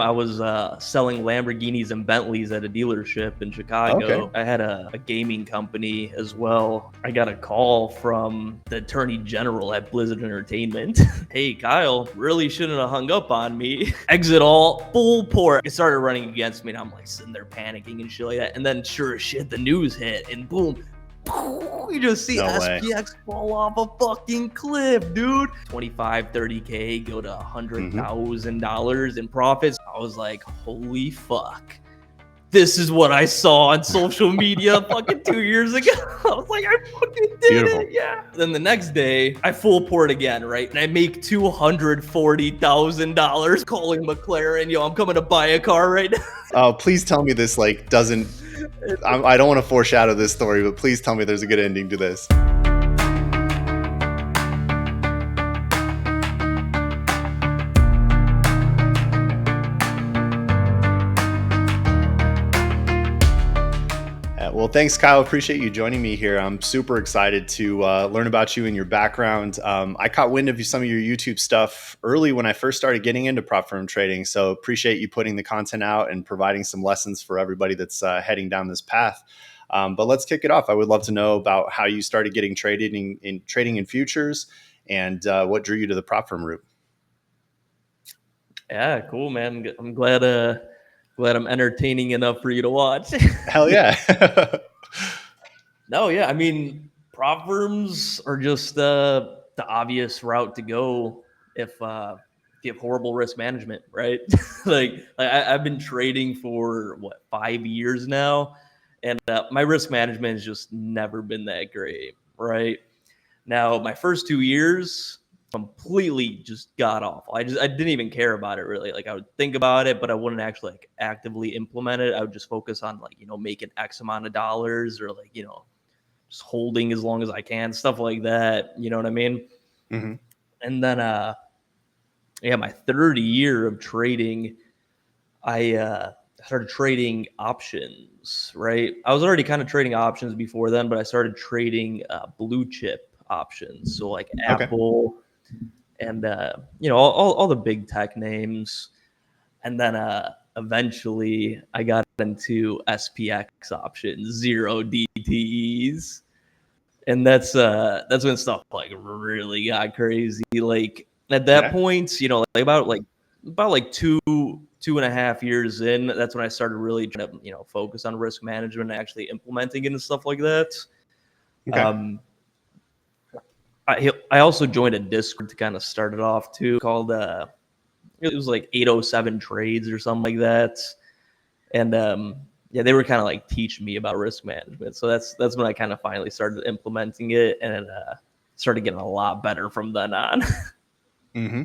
I was selling Lamborghinis and Bentleys at a dealership in Chicago. Okay. I had a gaming company as well. I got a call from the attorney general at Blizzard Entertainment. Hey, Kyle, really shouldn't have hung up on me. Exit all, full port. It started running against me, and I'm like sitting there panicking and shit like that. And then sure as shit, the news hit, and boom, you just see No way. SPX fall off a fucking cliff, dude. 25, 30K go to $100,000 in profits. I was like, holy fuck. This is what I saw on social media fucking 2 years ago. I was like, I fucking did Beautiful. it. Yeah. Then the next day, I full port again, right? And I make $240,000 calling McLaren. Yo, I'm coming to buy a car right now. Oh, please tell me this like doesn't. I don't want to foreshadow this story, but please tell me there's a good ending to this. Well, thanks, Kyle. Appreciate you joining me here. I'm super excited to learn about you and your background. I caught wind of some of your YouTube stuff early when I first started getting into prop firm trading. So appreciate you putting the content out and providing some lessons for everybody that's heading down this path. But let's kick it off. I would love to know about how you started getting trading in futures and what drew you to the prop firm route. Yeah, cool, man. I'm glad I'm entertaining enough for you to watch. Hell yeah. No, yeah. I mean, prop firms are just the obvious route to go if you have horrible risk management, right? I've been trading for 5 years now, and my risk management has just never been that great, right? Now, my first 2 years completely just got awful. I didn't even care about it really. Like I would think about it, but I wouldn't actually like actively implement it. I would just focus on like, making X amount of dollars or like, just holding as long as I can, stuff like that. You know what I mean? Mm-hmm. And then, my third year of trading, I started trading options, right? I was already kind of trading options before then, but I started trading blue chip options. So like Apple and, all the big tech names. And then eventually I got into SPX options, zero DTEs. And that's when stuff like really got crazy. Like at that point, like about 2.5 years in, that's when I started really trying to, focus on risk management and actually implementing it and stuff like that. Okay. I also joined a Discord to kind of start it off too, called it was like 807 trades or something like that. And they were kind of like teaching me about risk management. So that's when I kind of finally started implementing it, and started getting a lot better from then on. Mm-hmm.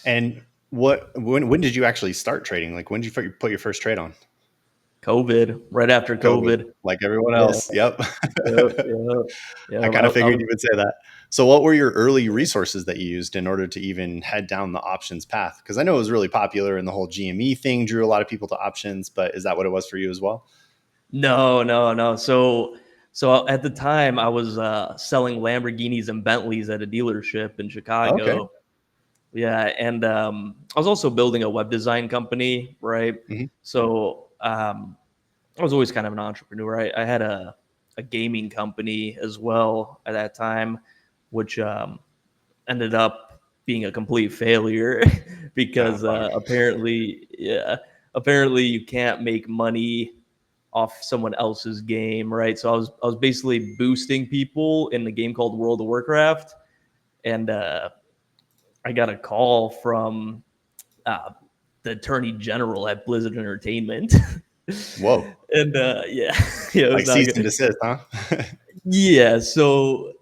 And when did you actually start trading? Like when did you put your first trade on? COVID, right after COVID. Like everyone else. Yep. Yep. I kind of figured you would say that. So what were your early resources that you used in order to even head down the options path? Because I know it was really popular and the whole GME thing drew a lot of people to options, but is that what it was for you as well? No. So at the time I was selling Lamborghinis and Bentleys at a dealership in Chicago. Okay. Yeah, and I was also building a web design company, right? Mm-hmm. So I was always kind of an entrepreneur. I had a gaming company as well at that time, which ended up being a complete failure because apparently you can't make money off someone else's game, right? So I was basically boosting people in the game called World of Warcraft, and I got a call from the attorney general at Blizzard Entertainment. Whoa. And like cease and desist, huh? Yeah. So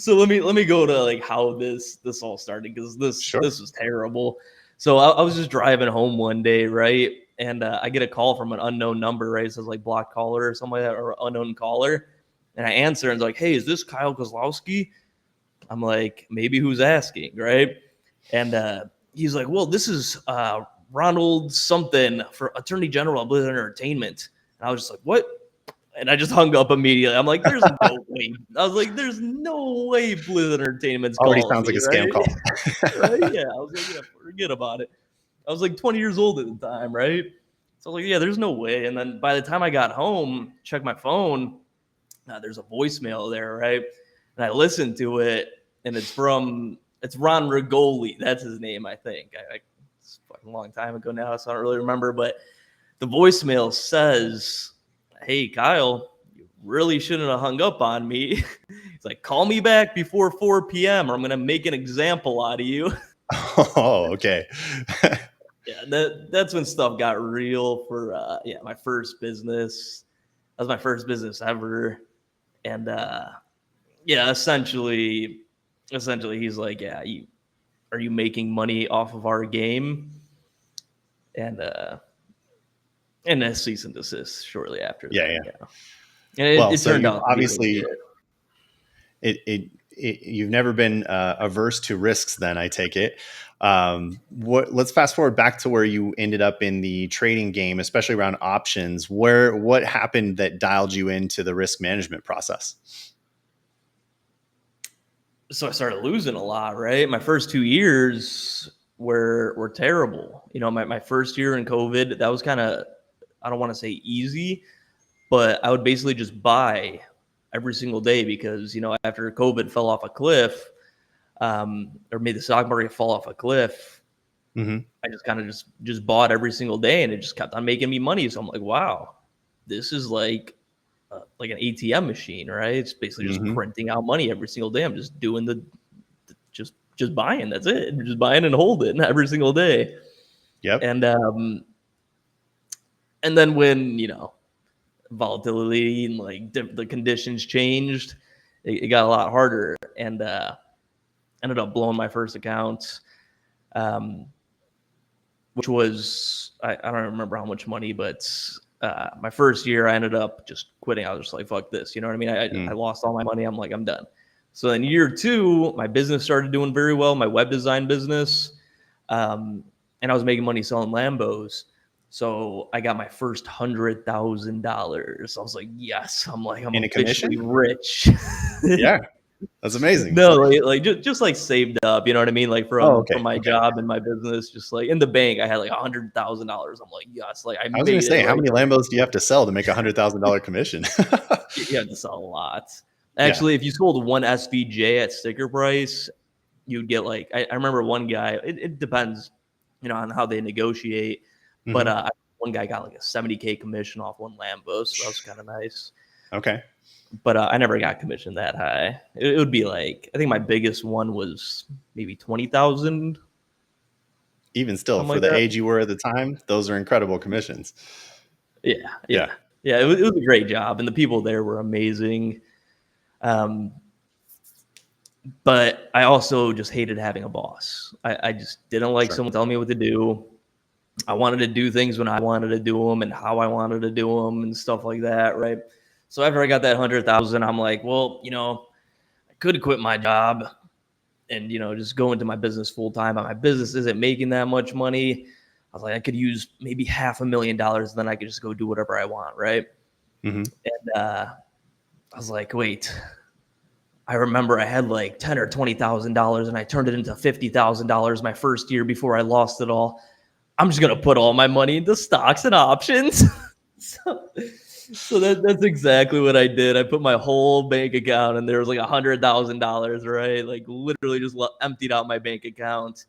let me go to like how this all started, because this was terrible. So I was just driving home one day, right? And I get a call from an unknown number, right? It says like blocked caller or something like that, or unknown caller. And I answer and it's like, hey, is this Kyle Kozlowski? I'm like, maybe, who's asking, right? And he's like, well, this is Ronald something for Attorney General of Blizzard Entertainment. And I was just like, what? And I just hung up immediately. I'm like, there's no way. I was like, there's no way Blizzard Entertainment's already calling sounds me, like a scam call. Right? Yeah. I was like, yeah, forget about it. I was like 20 years old at the time, right? So I was like, yeah, there's no way. And then by the time I got home, checked my phone, there's a voicemail there, right? And I listened to it, and it's Ron Rigoli. That's his name, I think. It's a fucking long time ago now, so I don't really remember. But the voicemail says, "Hey, Kyle, you really shouldn't have hung up on me." He's like, "Call me back before 4 p.m. or I'm gonna make an example out of you." Oh, okay. Yeah, that's when stuff got real for my first business. That was my first business ever, and essentially he's like, "Yeah, are you making money off of our game?" And a cease and desist shortly after Yeah, that. yeah. Yeah, and Well, it so turned you've out to be obviously legit. you've never been averse to risks. Then I take it. Let's fast forward back to where you ended up in the trading game, especially around options. What happened that dialed you into the risk management process? So I started losing a lot, right? My first 2 years were terrible. My first year in COVID, that was kind of, I don't want to say easy, but I would basically just buy every single day because, after COVID fell off a cliff, or made the stock market fall off a cliff, Mm-hmm. I just kind of just bought every single day, and it just kept on making me money. So I'm like, wow, this is like an ATM machine, right? It's basically just Mm-hmm. printing out money every single day. I'm just doing just buying. That's it. Just buying and holding every single day. Yep. And then when volatility and like the conditions changed, it got a lot harder, and ended up blowing my first account, um, which was I don't remember how much money, but my first year I ended up just quitting. I was just like, fuck this, you know what I mean? I Mm. lost all my money. I'm like, I'm done. So then year two, my business started doing very well, my web design business, and I was making money selling Lambos. So I got my first $100,000. I was like, yes. I'm like, I'm In a officially commission? rich. Yeah, that's amazing. No, like just like saved up, you know what I mean? Like Oh, from okay. my Okay. job and my business, just like in the bank, I had like $100,000. I'm like, yes, like I I was going to made it, say, how right? many Lambos do you have to sell to make $100,000 commission? You had to sell a lot. Yeah. Actually, if you sold one SVJ at sticker price, you'd get like I remember one guy. It depends, on how they negotiate. But Hmm. one guy got like a 70K commission off one Lambo, so that was kind of nice. Okay. But I never got commission that high. It would be like I think my biggest one was maybe 20,000, Even still, something for like the that. age you were at the time, those are incredible commissions. Yeah, Yeah. yeah, yeah. It was a great job, and the people there were amazing. Um, but I also just hated having a boss. I just didn't like Sure. someone telling me what to do. I wanted to do things when I wanted to do them and how I wanted to do them and stuff like that, right? So after I got that 100,000, I'm like, well, I could quit my job and just go into my business full time. But my business isn't making that much money. I was like, I could use maybe $500,000, and then I could just go do whatever I want, right? Hmm. And I was like, wait. I remember I had like $10,000 or $20,000, and I turned it into $50,000 my first year before I lost it all. I'm just gonna put all my money into stocks and options. so that's exactly what I did. I put my whole bank account, and there was like $100,000, right? Like literally just emptied out my bank account,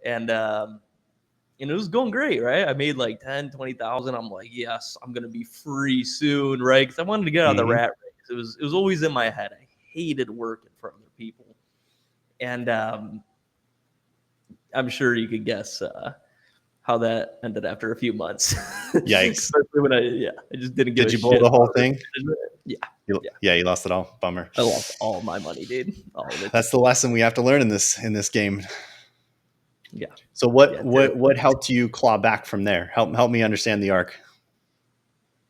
and it was going great, right? I made like 10, 20,000. I'm like, yes, I'm gonna be free soon, right? Because I wanted to get out of the Hmm. rat race. It was always in my head. I hated working for other people, and I'm sure you could guess how that ended after a few months. Yikes. Especially when I just didn't give Did a you blow shit the whole about risk thing? management. Yeah, yeah. Yeah, you lost it all. Bummer. I lost all my money, dude. All of it. That's the lesson we have to learn in this game. Yeah, So yeah, what helped you claw back from there? Help me understand the arc.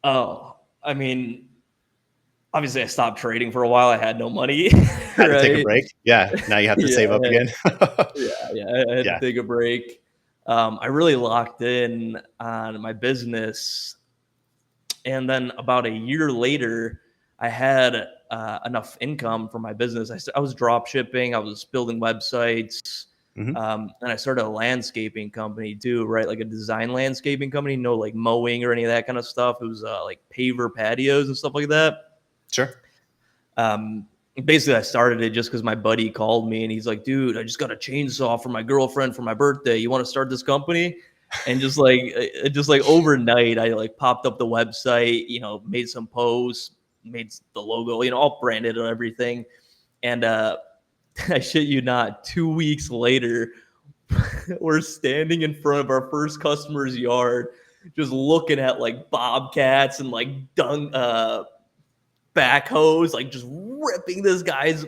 oh, I mean, obviously I stopped trading for a while. I had no money, Had to take a right? break. Yeah. Now you have to Yeah, save up again. yeah. I had to Yeah. take a break. I really locked in on my business, and then about a year later, I had enough income for my business. I was drop shipping. I was building websites. And I started a landscaping company too, right? Like a design landscaping company, no like mowing or any of that kind of stuff. It was like paver patios and stuff like that. Sure. Basically, I started it just because my buddy called me and he's like, dude, I just got a chainsaw for my girlfriend for my birthday. You want to start this company? And just like overnight, I like popped up the website, made some posts, made the logo, all branded and everything. And I shit you not, 2 weeks later, we're standing in front of our first customer's yard, just looking at like bobcats and like backhoes, like just ripping this guy's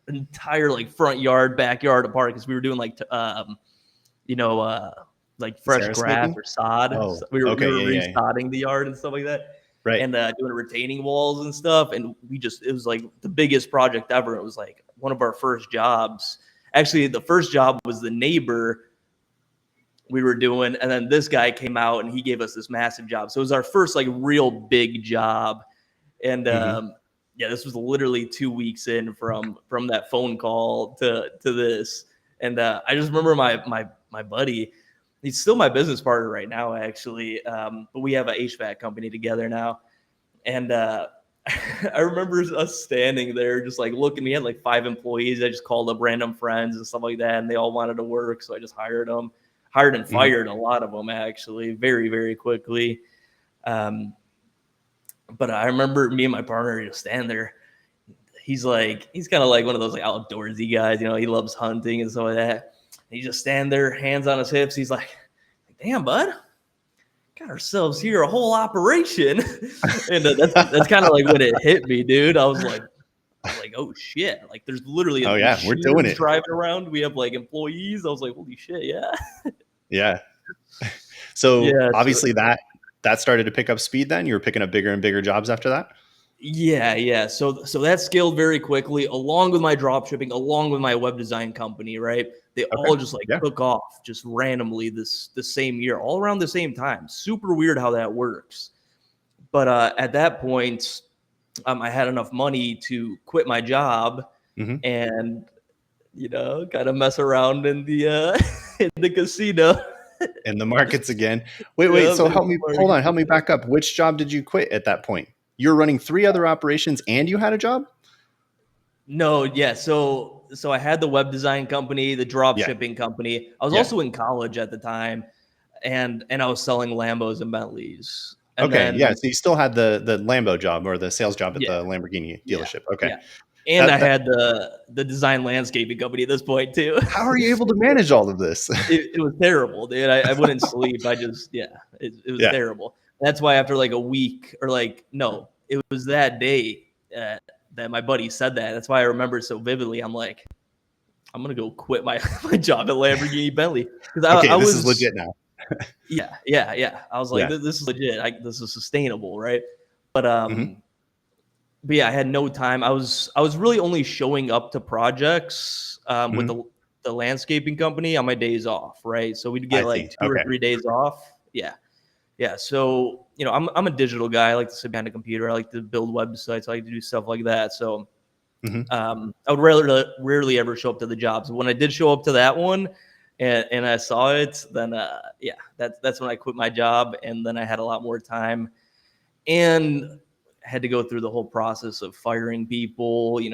entire like front yard, backyard apart because we were doing like fresh Terrace grass making? or sod. Oh, So we were okay. Yeah. Yeah. resodding the yard and stuff like that, Right. and doing retaining walls and stuff. And it was like the biggest project ever. It was like one of our first jobs. Actually, the first job was the neighbor we were doing, and then this guy came out and he gave us this massive job. So it was our first like real big job. And yeah, this was literally 2 weeks in from that phone call to this. And I just remember my buddy, he's still my business partner right now, actually. But we have an HVAC company together now. And I remember us standing there just like looking. We had like 5 employees. I just called up random friends and stuff like that, and they all wanted to work. So I just hired and fired a lot of them, actually, very, very quickly. But I remember me and my partner just standing there. He's kind of like one of those like outdoorsy guys, he loves hunting and stuff like that. And he just stand there, hands on his hips. He's like, damn, bud, got ourselves here a whole operation. And that's kind of like when it hit me, dude. I was like, oh shit. Like there's literally We're doing it. driving around. We have like employees. I was like, holy shit. Yeah. Yeah. So Yeah, obviously that started to pick up speed then? You were picking up bigger and bigger jobs after that? Yeah. So that scaled very quickly, along with my drop shipping, along with my web design company, right? They all just took off just randomly the same year, all around the same time. Super weird how that works. But at that point, I had enough money to quit my job and kind of mess around in the in the casino. In the markets again. Wait. So hold on. Help me back up. Which job did you quit at that point? You're running 3 other operations and you had a job? No, yeah. So I had the web design company, the drop shipping company. I was also in college at the time, and I was selling Lambos and Bentleys. And So you still had the Lambo job or the sales job at the Lamborghini dealership. Okay. Yeah. And I had the design landscaping company at this point too. How are you able to manage all of this? It was terrible, dude. I wouldn't sleep. It was terrible. That's why after like a week it was that day that my buddy said that. That's why I remember it so vividly. I'm like, I'm going to go quit my job at Lamborghini Bentley. This is legit now. Yeah. I was like, this is legit. This is sustainable, right? But yeah, I had no time. I was really only showing up to projects with the landscaping company on my days off, right? So we'd get 2 or 3 days off. Yeah. So, I'm a digital guy. I like to sit behind a computer. I like to build websites. I like to do stuff like that. So I would rarely ever show up to the jobs. When I did show up to that one and I saw it, then that's when I quit my job. And then I had a lot more time and had to go through the whole process of firing people. It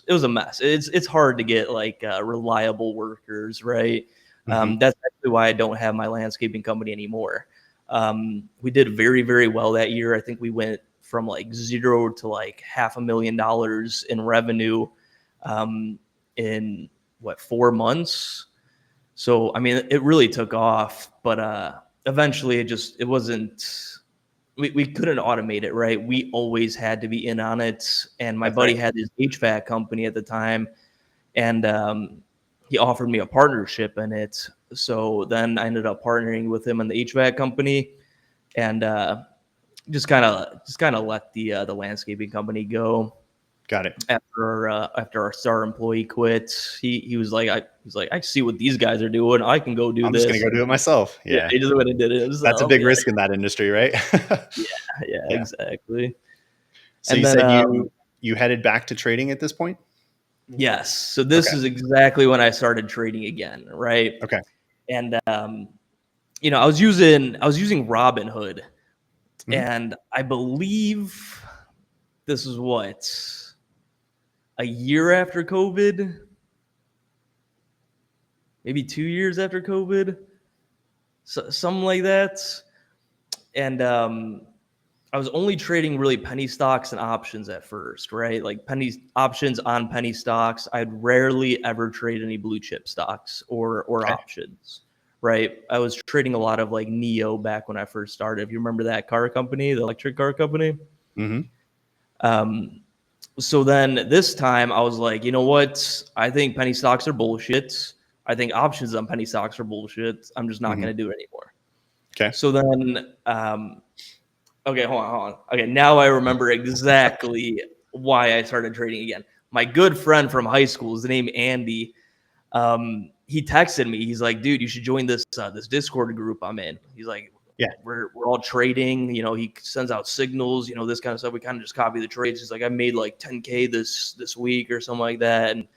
was a mess. It's hard to get reliable workers, right? That's actually why I don't have my landscaping company anymore. We did very, very well that year. I think we went from zero to $500,000 in revenue in 4 months. So, I mean, it really took off, but eventually it wasn't, we couldn't automate it, right? We always had to be in on it. And my buddy had his HVAC company at the time, and he offered me a partnership in it. So then I ended up partnering with him in the HVAC company, and just kind of let the landscaping company go. Got it. After our star employee quit, he was like, I see what these guys are doing. I can go do I'm this. just gonna go do it myself. Yeah, he just went and did it himself. That's a big risk in that industry, right? yeah, exactly. So and you said you headed back to trading at this point? Yes. So this is exactly when I started trading again, right? Okay. And I was using Robinhood, and I believe this is what, a year after COVID, maybe 2 years after COVID, so, something like that. And I was only trading really penny stocks and options at first, right? Like penny options on penny stocks. I'd rarely ever trade any blue chip stocks or options, right? I was trading a lot of like Neo back when I first started. If you remember that car company, the electric car company. Um, so then this time I was like, you know what? I think penny stocks are bullshit. I think options on penny stocks are bullshit. I'm just not going to do it anymore. Okay. So then, okay, hold on. Okay, now I remember exactly why I started trading again. My good friend from high school, his name Andy. He texted me. He's like, "Dude, you should join this Discord group I'm in." He's like, Yeah. we're all trading. He sends out signals. This kind of stuff. We kind of just copy the trades. He's like, I made like 10K this week or something like that, and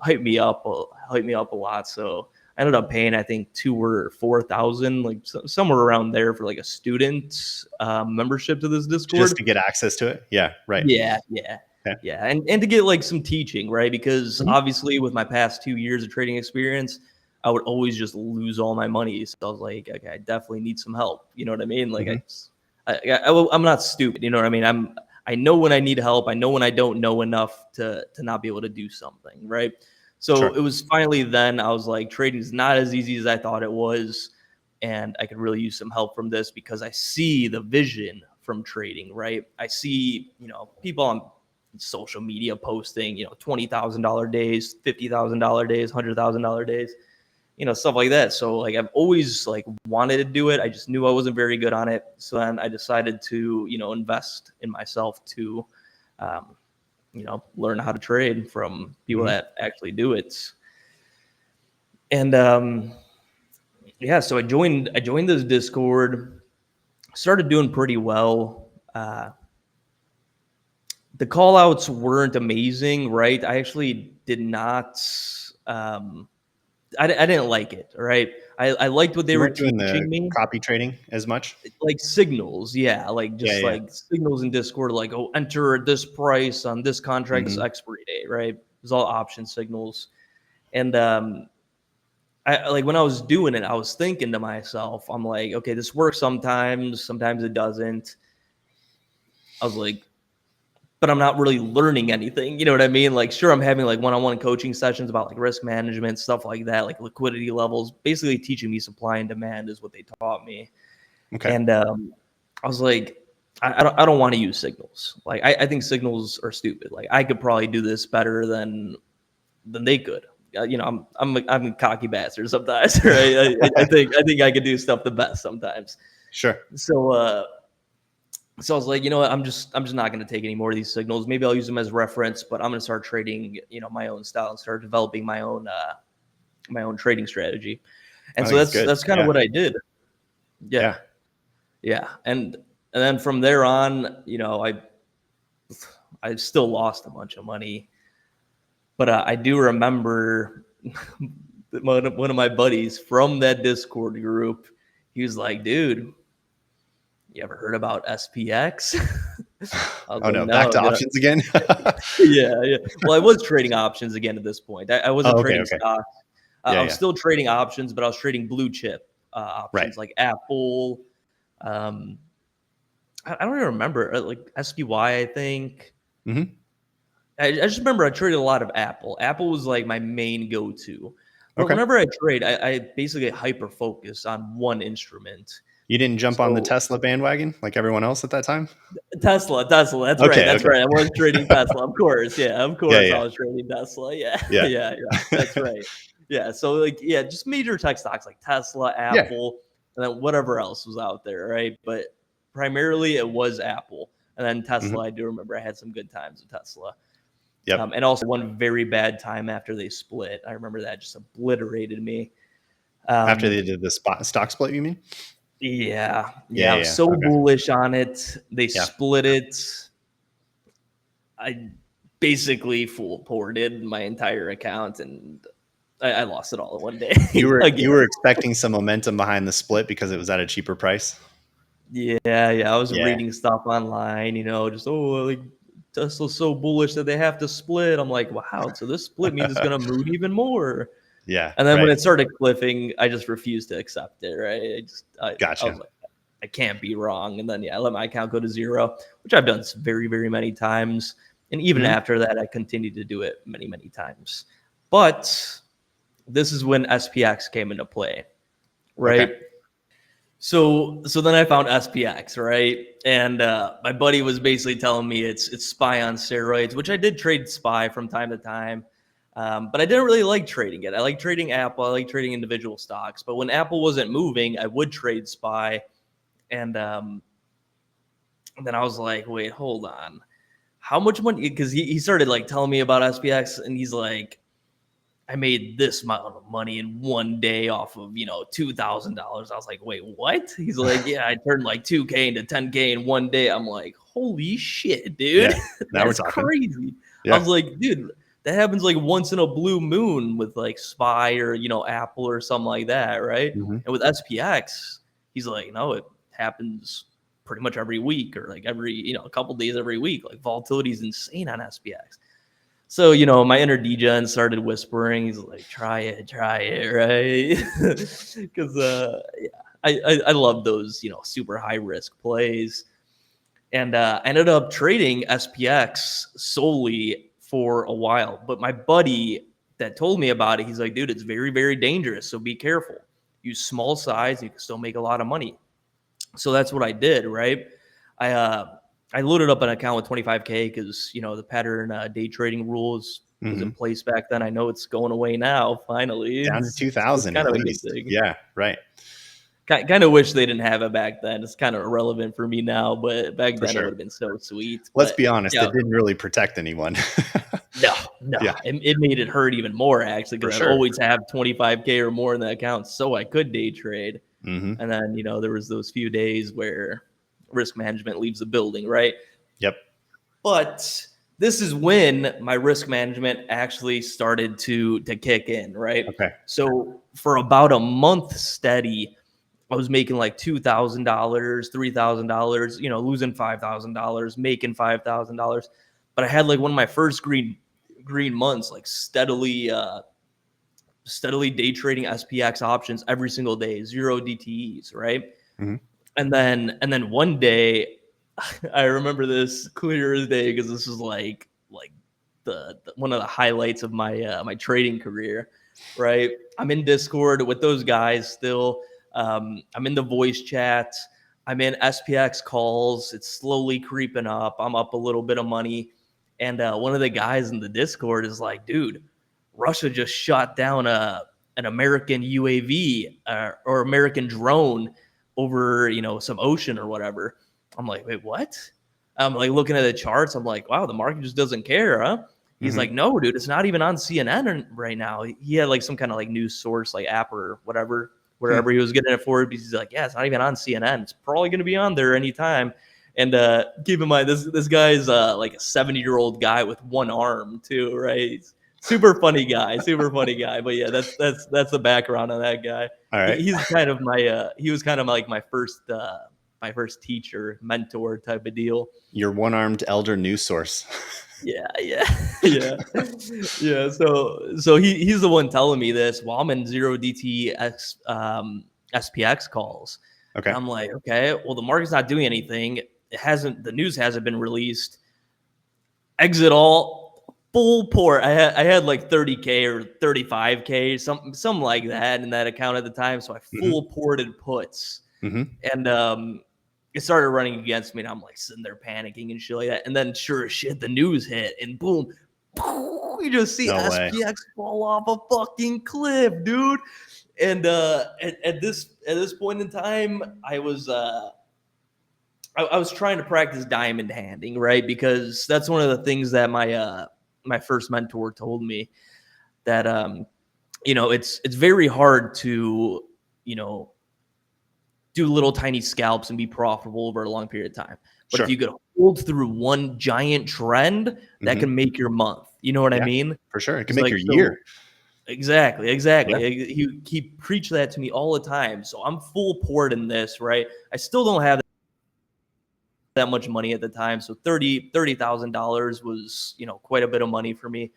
hype me up a lot. So I ended up paying, I think, 2,000 or 4,000, like somewhere around there, for like a student membership to this Discord, Just to get access to it. Yeah. Right. yeah, Okay. yeah, and to get like some teaching, right? Because obviously, with my past 2 years of trading experience, I would always just lose all my money. So I was like, okay, I definitely need some help. You know what I mean? Like I'm not stupid. You know what I mean? I know when I need help. I know when I don't know enough to not be able to do something, right? So it was finally then I was like, trading is not as easy as I thought it was, and I could really use some help from this because I see the vision from trading, right? I see, people on social media posting, $20,000 days, $50,000 days, $100,000 days, stuff like that. So like I've always like wanted to do it. I just knew I wasn't very good on it. So then I decided to, invest in myself to, learn how to trade from people that actually do it. And so I joined this Discord, started doing pretty well. The call outs weren't amazing, right? I actually did not. I didn't like it, right? I liked what they You were weren't doing the teaching me, copy trading as much. like signals, yeah, like just Yeah. like signals in Discord, like, oh, enter this price on this contract, this expiry date, right? It was all option signals, and I like when I was doing it, I was thinking to myself, I'm like, okay, this works sometimes it doesn't. I was like, but I'm not really learning anything. You know what I mean? Like, sure, I'm having like one-on-one coaching sessions about like risk management, stuff like that, like liquidity levels, basically teaching me supply and demand is what they taught me. Okay. And I was like, I don't want to use signals. Like, I think signals are stupid. Like, I could probably do this better than they could. I'm a cocky bastard sometimes, right? I think I could do stuff the best sometimes. Sure. So I was like, you know what? I'm just not going to take any more of these signals. Maybe I'll use them as reference, but I'm going to start trading, my own style and start developing my own trading strategy. And so that's kind of what I did. Yeah. And then from there on, I still lost a bunch of money, but I do remember one of my buddies from that Discord group. He was like, dude, you ever heard about SPX? Oh no, back to options again. Yeah. Well, I was trading options again at this point. I wasn't trading stocks. I was still trading options, but I was trading blue chip options like Apple. I don't even remember, like SPY, I think. I just remember I traded a lot of Apple. Apple was like my main go-to. But whenever I trade, I basically hyper focus on one instrument. You didn't jump on the Tesla bandwagon like everyone else at that time? Tesla. That's right. That's right. I was trading Tesla. Of course. Yeah. Of course. I was trading Tesla. Yeah. Yeah. That's right. Yeah. So like, just major tech stocks like Tesla, Apple, and then whatever else was out there. Right. But primarily it was Apple. And then Tesla, I do remember I had some good times with Tesla. And also one very bad time after they split. I remember that just obliterated me. After they did the stock split, you mean? Yeah. I was bullish on it. They split it. basically full ported my entire account, and I lost it all in one day. You Again. were expecting some momentum behind the split because it was at a cheaper price. Yeah. I was Yeah. reading stuff online, just like Tesla's so bullish that they have to split. I'm like, wow, so this split means it's gonna move even more. Yeah. And then when Right. it started cliffing, I just refused to accept it. Right? I Gotcha. was like, I can't be wrong. And then I let my account go to zero, which I've done very, very many times. And even Mhm. after that, I continued to do it many, many times. But this is when SPX came into play, Okay. right? So then I found SPX, right? And my buddy was basically telling me it's SPY on steroids, which I did trade SPY from time to time. But I didn't really like trading it. I like trading Apple. I like trading individual stocks. But when Apple wasn't moving, I would trade SPY. And then I was like, wait, hold on. How much money? Because he started like telling me about SPX, and he's like, I made this amount of money in one day off of, $2,000. I was like, wait, what? He's like, yeah, I turned like 2K into 10K in one day. I'm like, holy shit, dude. Yeah. Now we're That's talking. crazy. I Yeah. was like, dude, that happens like once in a blue moon with like SPY or, Apple or something like that, right? Mhm. And with SPX, he's like, no, it happens pretty much every week or like every, a couple days every week. Like volatility is insane on SPX. So, my inner degen started whispering. He's like, try it, right? Because yeah, I love those, super high risk plays. And I ended up trading SPX solely for a while. But my buddy that told me about it, he's like, dude, it's very, very dangerous. So be careful. Use small size. You can still make a lot of money. So that's what I did, right? I uh I loaded up an account with 25K because the pattern day trading rules was in Mhm. place back then. I know it's going away now. Finally, Down to it's 2,000 kind at of a good least. thing. Yeah. Right. Kind of wish they didn't have it back then. It's kind of irrelevant for me now, but back For then it sure. would have been so sweet. Let's But be honest, yeah, it didn't really protect anyone. no, Yeah. it made it hurt even more actually For because I'd sure. always have 25K or more in the account so I could day trade. Mhm. And then there was those few days where risk management leaves the building, right? Yep. But this is when my risk management actually started to kick in, right? Okay. So for about a month steady, I was making like $2,000, $3,000, losing $5,000, making $5,000. But I had like one of my first green months, like steadily day trading SPX options every single day, zero DTEs, right? Mhm. And then one day, I remember this clear as day because this was like the one of the highlights of my trading career. Right, I'm in Discord with those guys still. I'm in the voice chats. I'm in SPX calls. It's slowly creeping up. I'm up a little bit of money, and one of the guys in the Discord is like, "Dude, Russia just shot down an American UAV or American drone over some ocean or whatever." I'm like, wait, what? I'm like looking at the charts. I'm like, wow, the market just doesn't care, huh? He's Mhm. like, no, dude, it's not even on CNN right now. He had like some kind of like news source, like app or whatever, Hmm. wherever he was getting it for. He's like, yeah, it's not even on CNN. It's probably going to be on there anytime. And keep in mind, this guy's like a 70-year-old guy with one arm too, right? He's super funny guy, super funny guy. But yeah, that's the background on that guy. All right. He's kind of my he was kind of like my first teacher, mentor type of deal. Your one-armed elder news source. Yeah, yeah. Yeah. So he's the one telling me this while I'm in zero DTX SPX calls. And Okay. I'm like, okay, well, the market's not doing anything. The news hasn't been released. Exit all full port. I had like 30K or 35K, something like that in that account at the time. So I Hmm. full ported puts. Hmm. And it started running against me, and I'm like sitting there panicking and shit like that. And then, sure as shit, the news hit, and boom, you just see No way. SPX fall off a fucking cliff, dude. And at this point in time, I was trying to practice diamond handing, right? Because that's one of the things that my first mentor told me that it's very hard to you know do little tiny scalps and be profitable over a long period of time. But Sure. if you could hold through one giant trend, that can make your month. You know what I mean? For sure. It can It's make like, your so year. exactly. Yeah. He preached that to me all the time. So I'm full port in this, right? I still don't have that much money at the time. So $30,000 was, you know, quite a bit of money for me.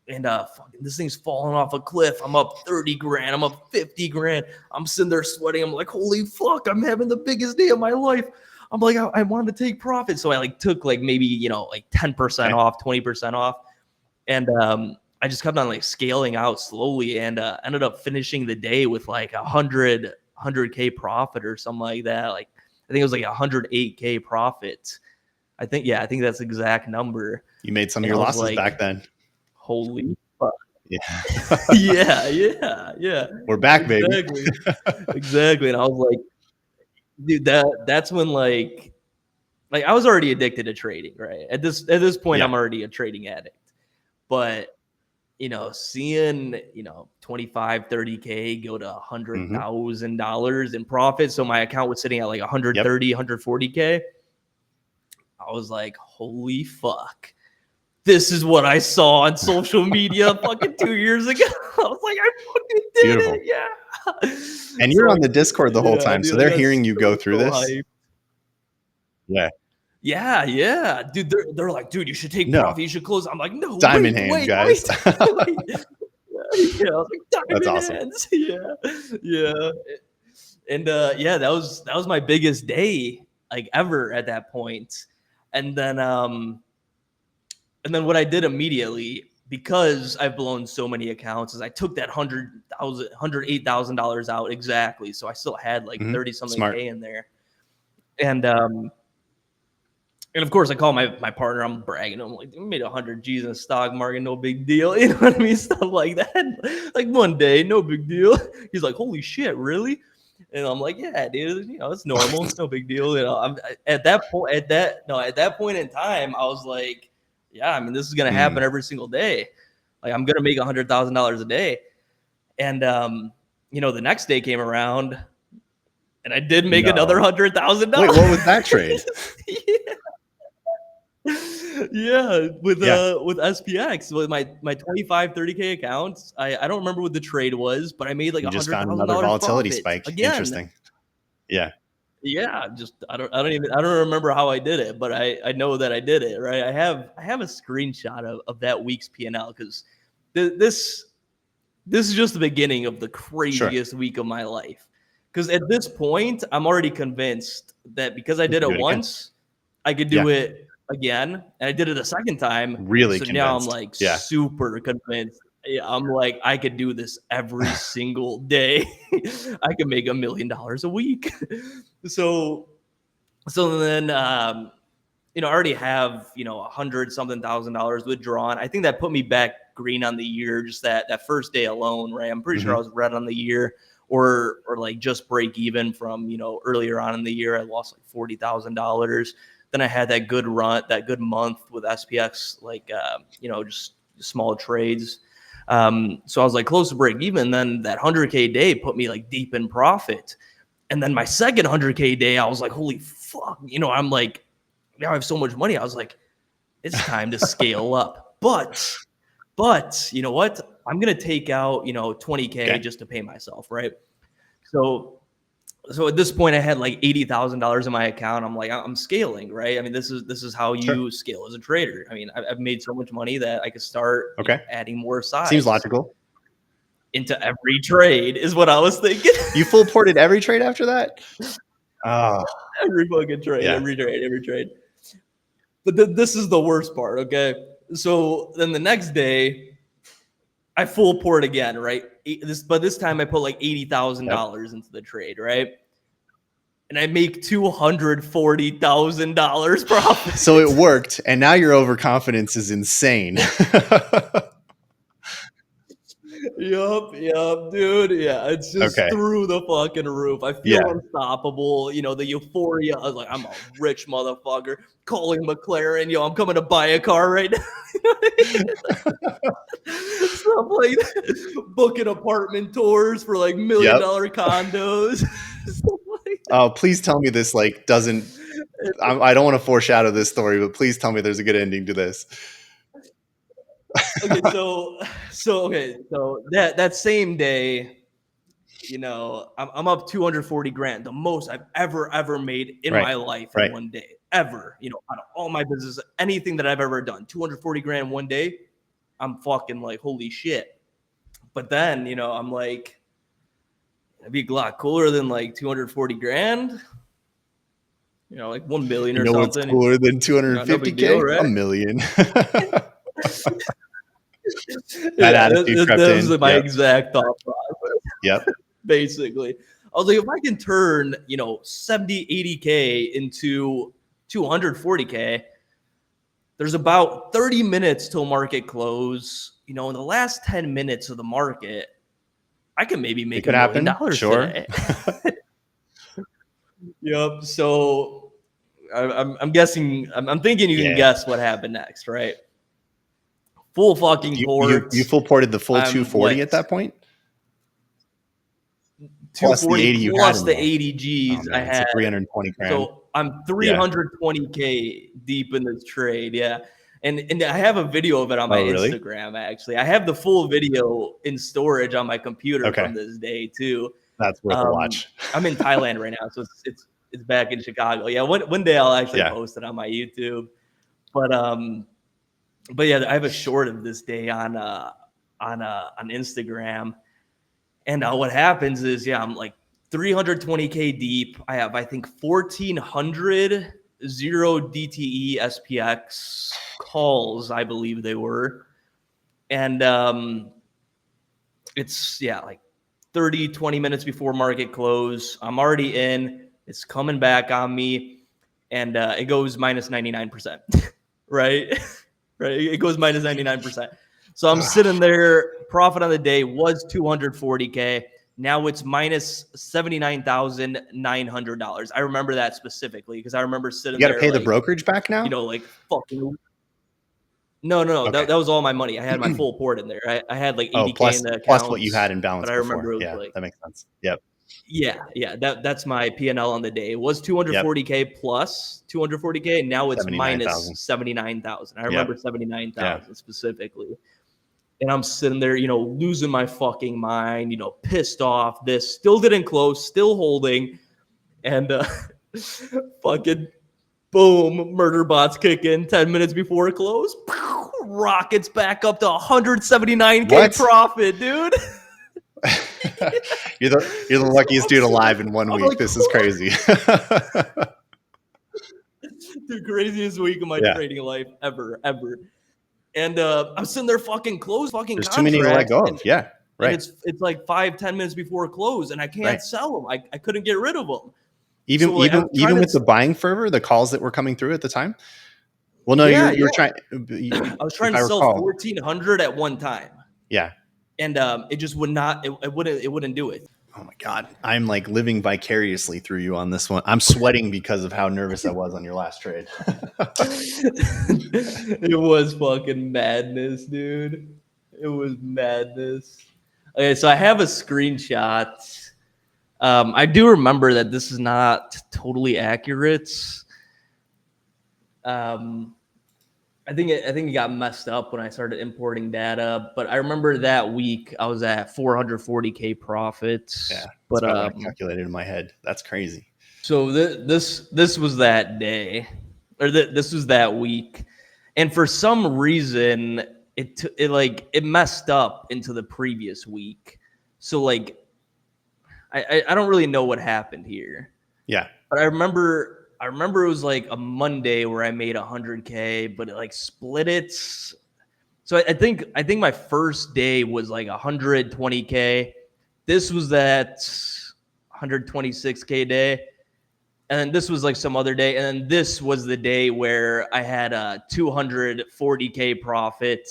And fucking this thing's falling off a cliff. I'm up 30 grand. I'm up 50 grand. I'm sitting there sweating. I'm like, holy fuck, I'm having the biggest day of my life. I'm like, I wanted to take profit. So I like took like maybe, you know, like 10% off, 20% off. And I just kept on like scaling out slowly and ended up finishing the day with like 100K profit or something like that. Like, I think it was like 108K profit. I think that's the exact number. You made some of And your I was losses like, back then. Holy fuck. Yeah. yeah. We're back, baby. Exactly. And I was like, dude, that's when like I was already addicted to trading, right? At this point, I'm already a trading addict. But you know, seeing, you know, 25, 30K go to $100,000 in profit. So my account was sitting at like 130, 140K. I was like, holy fuck. This is what I saw on social media fucking 2 years ago. I was like, I fucking did it. Yeah. And you're on the Discord the whole time. Dude, so they're hearing you go through this. hyped. Yeah. Dude, they're like, dude, you should take profit. You should close. I'm like, no, diamond hands, guys. Yeah, I was like, diamond That's awesome. hands. Yeah. And that was my biggest day like ever at that point. And then what I did immediately, because I've blown so many accounts, is I took that $108,000 out exactly. So I still had like 30 something K in there. And of course I call my partner, I'm bragging. I'm like, we made 100 G's in the stock market, no big deal. You know what I mean? Stuff like that. Like one day, no big deal. He's like, holy shit, really? And I'm like, yeah, dude, you know, it's normal. It's no big deal. You know, at that point in time, I was like, yeah, I mean, this is going to happen every single day. Like, I'm going to make $100,000 a day. And, you know, the next day came around and I did make another $100,000. Wait, what was that trade? with SPX, with my 25, 30K accounts. I don't remember what the trade was, but I made like $100,000 another volatility spike. Again. Interesting. Just I don't remember how I did it, but I know that I did it, right? I have a screenshot of that week's P&L because this is just the beginning of the craziest week of my life. Because at this point, I'm already convinced that because I did it once, I could do it again, and I did it a second time. Really? So convinced. now I'm like super convinced. Yeah, I'm like, I could do this every single day. I could make $1 million a week. So then, you know, I already have, you know, $100,000 withdrawn. I think that put me back green on the year, just that first day alone, right? I'm pretty sure I was red on the year, or like just break even from, you know, earlier on in the year. I lost like $40,000. Then I had that good run, that good month with SPX, like, you know, just small trades. So I was like close to break even. Then that 100K day put me like deep in profit. And then my second 100K day, I was like, holy fuck, you know, I'm like, now I have so much money. I was like, it's time to scale up. But you know what? I'm going to take out, you know, 20K just to pay myself. Right. So at this point I had like $80,000 in my account. I'm like, I'm scaling, right? I mean, this is how you scale as a trader. I mean, I've made so much money that I could start you know, adding more size. Seems logical. Into every trade is what I was thinking. You full ported every trade after that? Every fucking trade, every trade. But this is the worst part, okay? So then the next day, I full port again, right? But this time I put like $80,000 into the trade, right? And I make $240,000 profit. So it worked, and now your overconfidence is insane. Yup, dude. Yeah, it's just through the fucking roof. I feel unstoppable. You know, the euphoria. I was like, I'm a rich motherfucker. Calling McLaren, yo, I'm coming to buy a car right now. Stuff like that. Booking apartment tours for like $1 million condos. Oh, please tell me this like doesn't. I don't want to foreshadow this story, but please tell me there's a good ending to this. Okay, so that same day, I'm up 240 grand, the most I've ever made in Right. my life in Right. one day, ever. Out of all my business, anything that I've ever done, 240 grand one day, I'm fucking like, holy shit. But then, I'm like, it'd be a lot cooler than like 240 grand. Like 1 million You or know what's something. cooler than No big deal, 250K? right? $1 million. That Yeah, attitude crept that in. was my Yep. exact thought process. Yep. Basically, I was like, if I can turn 70, 80K into 240K, there's about 30 minutes till market close. In the last 10 minutes of the market, I can maybe make It $1 could million happen. Sure. today. Yep. So I'm guessing. I'm thinking you can Yeah. guess what happened next, right? Full fucking port. You full ported the full I'm 240 at that point? Plus the 240 80 you had plus in the there. 80 Oh Gs I man, so had. 320 grand. So I'm 320K deep in this trade. Yeah. And I have a video of it on my really? Instagram, actually. I have the full video in storage on my computer Okay. from this day too. That's worth a watch. I'm in Thailand right now, so it's back in Chicago. Yeah, one day I'll actually post it on my YouTube. But yeah, I have a short of this day on Instagram. And what happens is, I'm like 320K deep. I have, I think, 1,400 0 DTE SPX calls, I believe they were. And it's, like 30, 20 minutes before market close. I'm already in. It's coming back on me. And it goes minus 99%, right? Right? It goes minus 99%. So I'm sitting there. Profit on the day was 240K. Now it's minus $79,900. I remember that specifically because I remember sitting there. You got to pay the brokerage back now? Like fucking. No. Okay. That was all my money. I had my full port in there. I had like 80K in the account. Plus what you had in balance but I remember before. it was That makes sense. Yep. Yeah. That's my P&L on the day. It was 240K plus 240K. And now it's minus 79,000. I remember 79,000 specifically. And I'm sitting there, losing my fucking mind, pissed off. This still didn't close, still holding. And fucking boom, murder bots kick in 10 minutes before it close. Rockets back up to 179K profit, dude. You're the luckiest dude alive in 1 week. Like, this is crazy. The craziest week of my trading life ever. And I'm sitting there fucking close fucking There's contracts. Too many to let go of. Right. And it's like 5-10 minutes before close, and I can't sell them. I couldn't get rid of them. Even with the buying fervor, the calls that were coming through at the time. Well, no, you were trying. I was trying to sell 1,400 at one time. Yeah. And it just would not. It wouldn't do it. Oh my God. I'm like living vicariously through you on this one. I'm sweating because of how nervous I was on your last trade. It was fucking madness, dude. It was madness. Okay, so I have a screenshot. I do remember that this is not totally accurate. I think it got messed up when I started importing data, but I remember that week I was at 440K profits. Yeah, but I calculated in my head. That's crazy. So this was that day, or this was that week, and for some reason it messed up into the previous week. So like I don't really know what happened here. Yeah, but I remember it was like a Monday where I made 100K, but it like split it. So I think my first day was like 120K. This was that 126K day. And then this was like some other day. And then this was the day where I had a 240K profit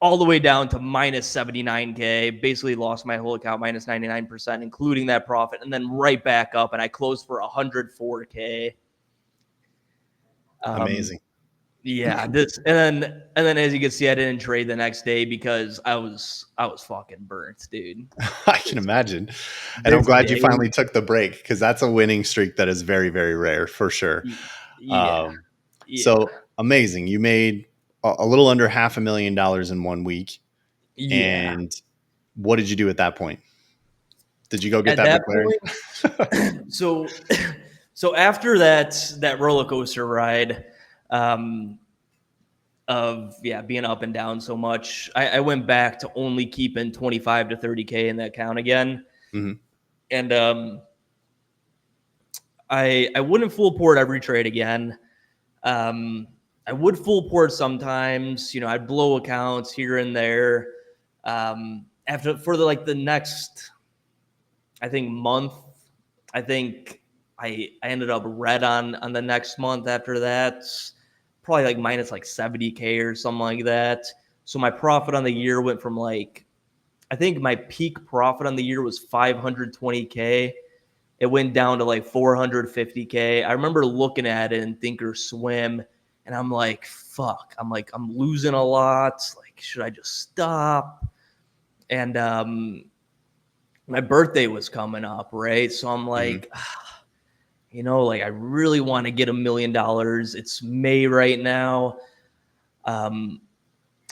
all the way down to minus 79K, basically lost my whole account minus 99%, including that profit, and then right back up, and I closed for 104K. Amazing. Yeah, and then as you can see, I didn't trade the next day because I was fucking burnt, dude. I can imagine. And I'm This glad you day, finally took the break, because that's a winning streak that is very, very rare for sure. yeah, Um, yeah, so amazing. You made a little under $500,000 in 1 week. yeah. And what did you do at that point? Did you go get At that that McLaren? point, so so after that roller coaster ride, um, of being up and down so much, I went back to only keeping 25 to 30K in that account again, Hmm. and I wouldn't full port every trade again. Um, I would full port sometimes. I'd blow accounts here and there. After for the next, I think month, I think I ended up red on the next month after that, probably like minus like 70K or something like that. So my profit on the year went from I think my peak profit on the year was 520K. It went down to like 450K. I remember looking at it in Thinkorswim, and I'm like, fuck. I'm losing a lot. Like, should I just stop? And my birthday was coming up, right? So I'm Hmm. like, I really want to get $1 million. It's May right now. Um,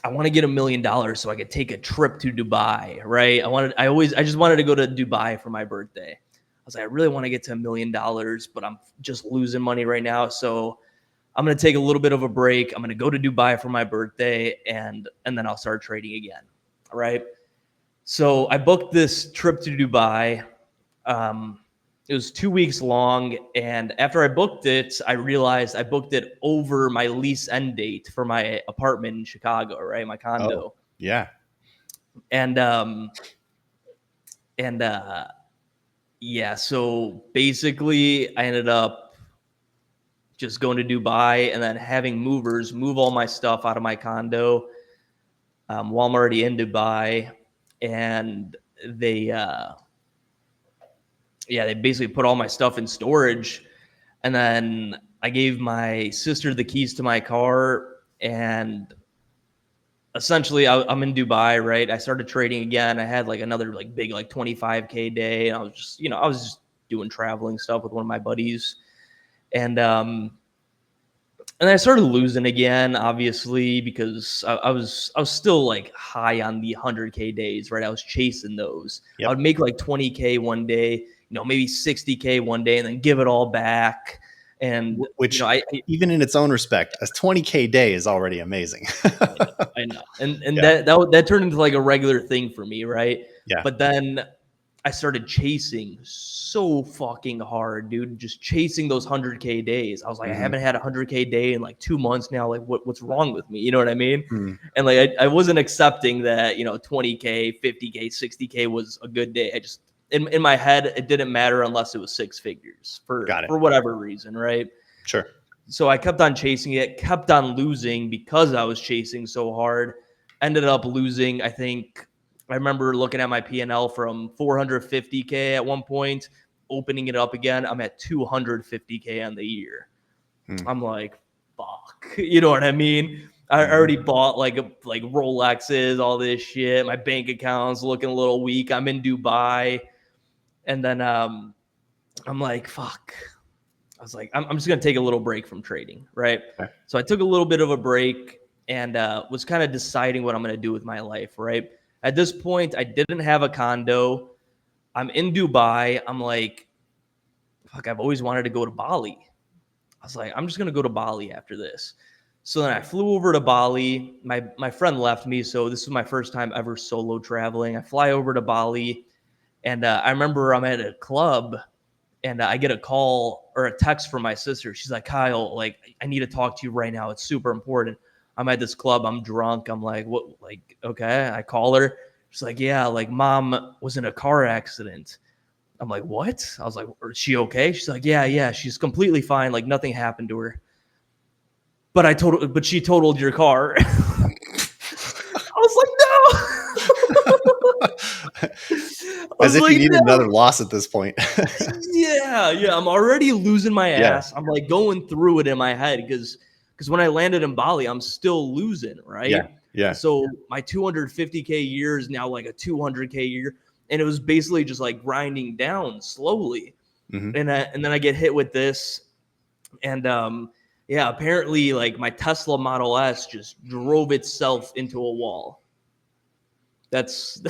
I want to get $1 million so I could take a trip to Dubai, right? I just wanted to go to Dubai for my birthday. I was like, I really want to get to $1 million, but I'm just losing money right now. So I'm going to take a little bit of a break. I'm going to go to Dubai for my birthday, and then I'll start trading again. All right. So I booked this trip to Dubai. Um, it was 2 weeks long, and after I booked it, I realized I booked it over my lease end date for my apartment in Chicago, right? My Oh, condo. yeah. And and yeah, so basically I ended up just going to Dubai and then having movers move all my stuff out of my condo, while I'm already in Dubai, and they they basically put all my stuff in storage, and then I gave my sister the keys to my car, and essentially I'm in Dubai, right? I started trading again. I had like another like big like 25K day, and I was just doing traveling stuff with one of my buddies, and and I started losing again, obviously, because I was still like high on the 100K days, right? I was chasing those. I would Yep. make like 20K one day, maybe 60K one day, and then give it all back. And Which, I even in its own respect, a 20K day is already amazing. I know, and Yeah. that turned into like a regular thing for me, right? Yeah. But then I started chasing so fucking hard, dude. Just chasing those 100K days. I was like, I Hmm. haven't had a 100K day in like 2 months now. Like, what's wrong with me? You know what I mean? Hmm. And like, I wasn't accepting that 20K, 50K, 60K was a good day. I just in my head, it didn't matter unless it was six figures for Got it. for whatever reason, right? Sure. So I kept on chasing it, kept on losing because I was chasing so hard. Ended up losing. I remember looking at my P&L from 450K at one point, opening it up again. I'm at 250K on the year. Hmm. I'm like, fuck. You know what I mean? I Hmm. already bought like Rolexes, all this shit. My bank account's looking a little weak. I'm in Dubai, and then I'm like, fuck. I was like, I'm just going to take a little break from trading, right? Okay. So I took a little bit of a break and was kind of deciding what I'm going to do with my life, right? At this point, I didn't have a condo. I'm in Dubai. I'm like, fuck, I've always wanted to go to Bali. I was like, I'm just going to go to Bali after this. So then I flew over to Bali. My friend left me, so this was my first time ever solo traveling. I fly over to Bali, and I remember I'm at a club, and I get a call or a text from my sister. She's like, Kyle, like, I need to talk to you right now. It's super important. I'm at this club. I'm drunk. I'm like, what? Like, okay. I call her. She's like, yeah, like, mom was in a car accident. I'm like, what? I was like, is she okay? She's like, yeah. She's completely fine. Like, nothing happened to her. But she totaled your car. I was like, no. I As was if you like, needed no. another loss at this point. Yeah. I'm already losing my Yeah. ass. I'm like going through it in my head because because when I landed in Bali, I'm still losing, right? Yeah. So my 250K year is now like a 200K year, and it was basically just like grinding down slowly. Mm-hmm. And then I get hit with this, and yeah, apparently like my Tesla Model S just drove itself into a wall. That's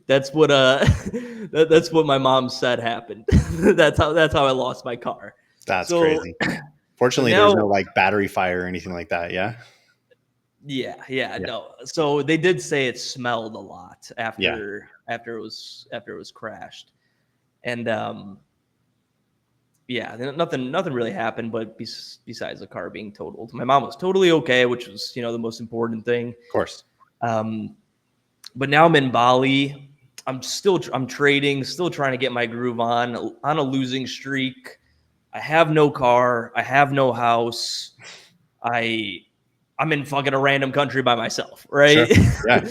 that's what that's what my mom said happened. that's how I lost my car. That's So crazy. so Fortunately, there's now no like battery fire or anything like that. Yeah. yeah, Yeah. no. So they did say it smelled a lot Yeah. after it was crashed. And yeah, nothing really happened, but besides the car being totaled. My mom was totally okay, which was, the most important thing. Of course. But now I'm in Bali. I'm trading, still trying to get my groove on a losing streak. I have no car. I have no house. I'm in fucking a random country by myself, right? Sure. Yeah.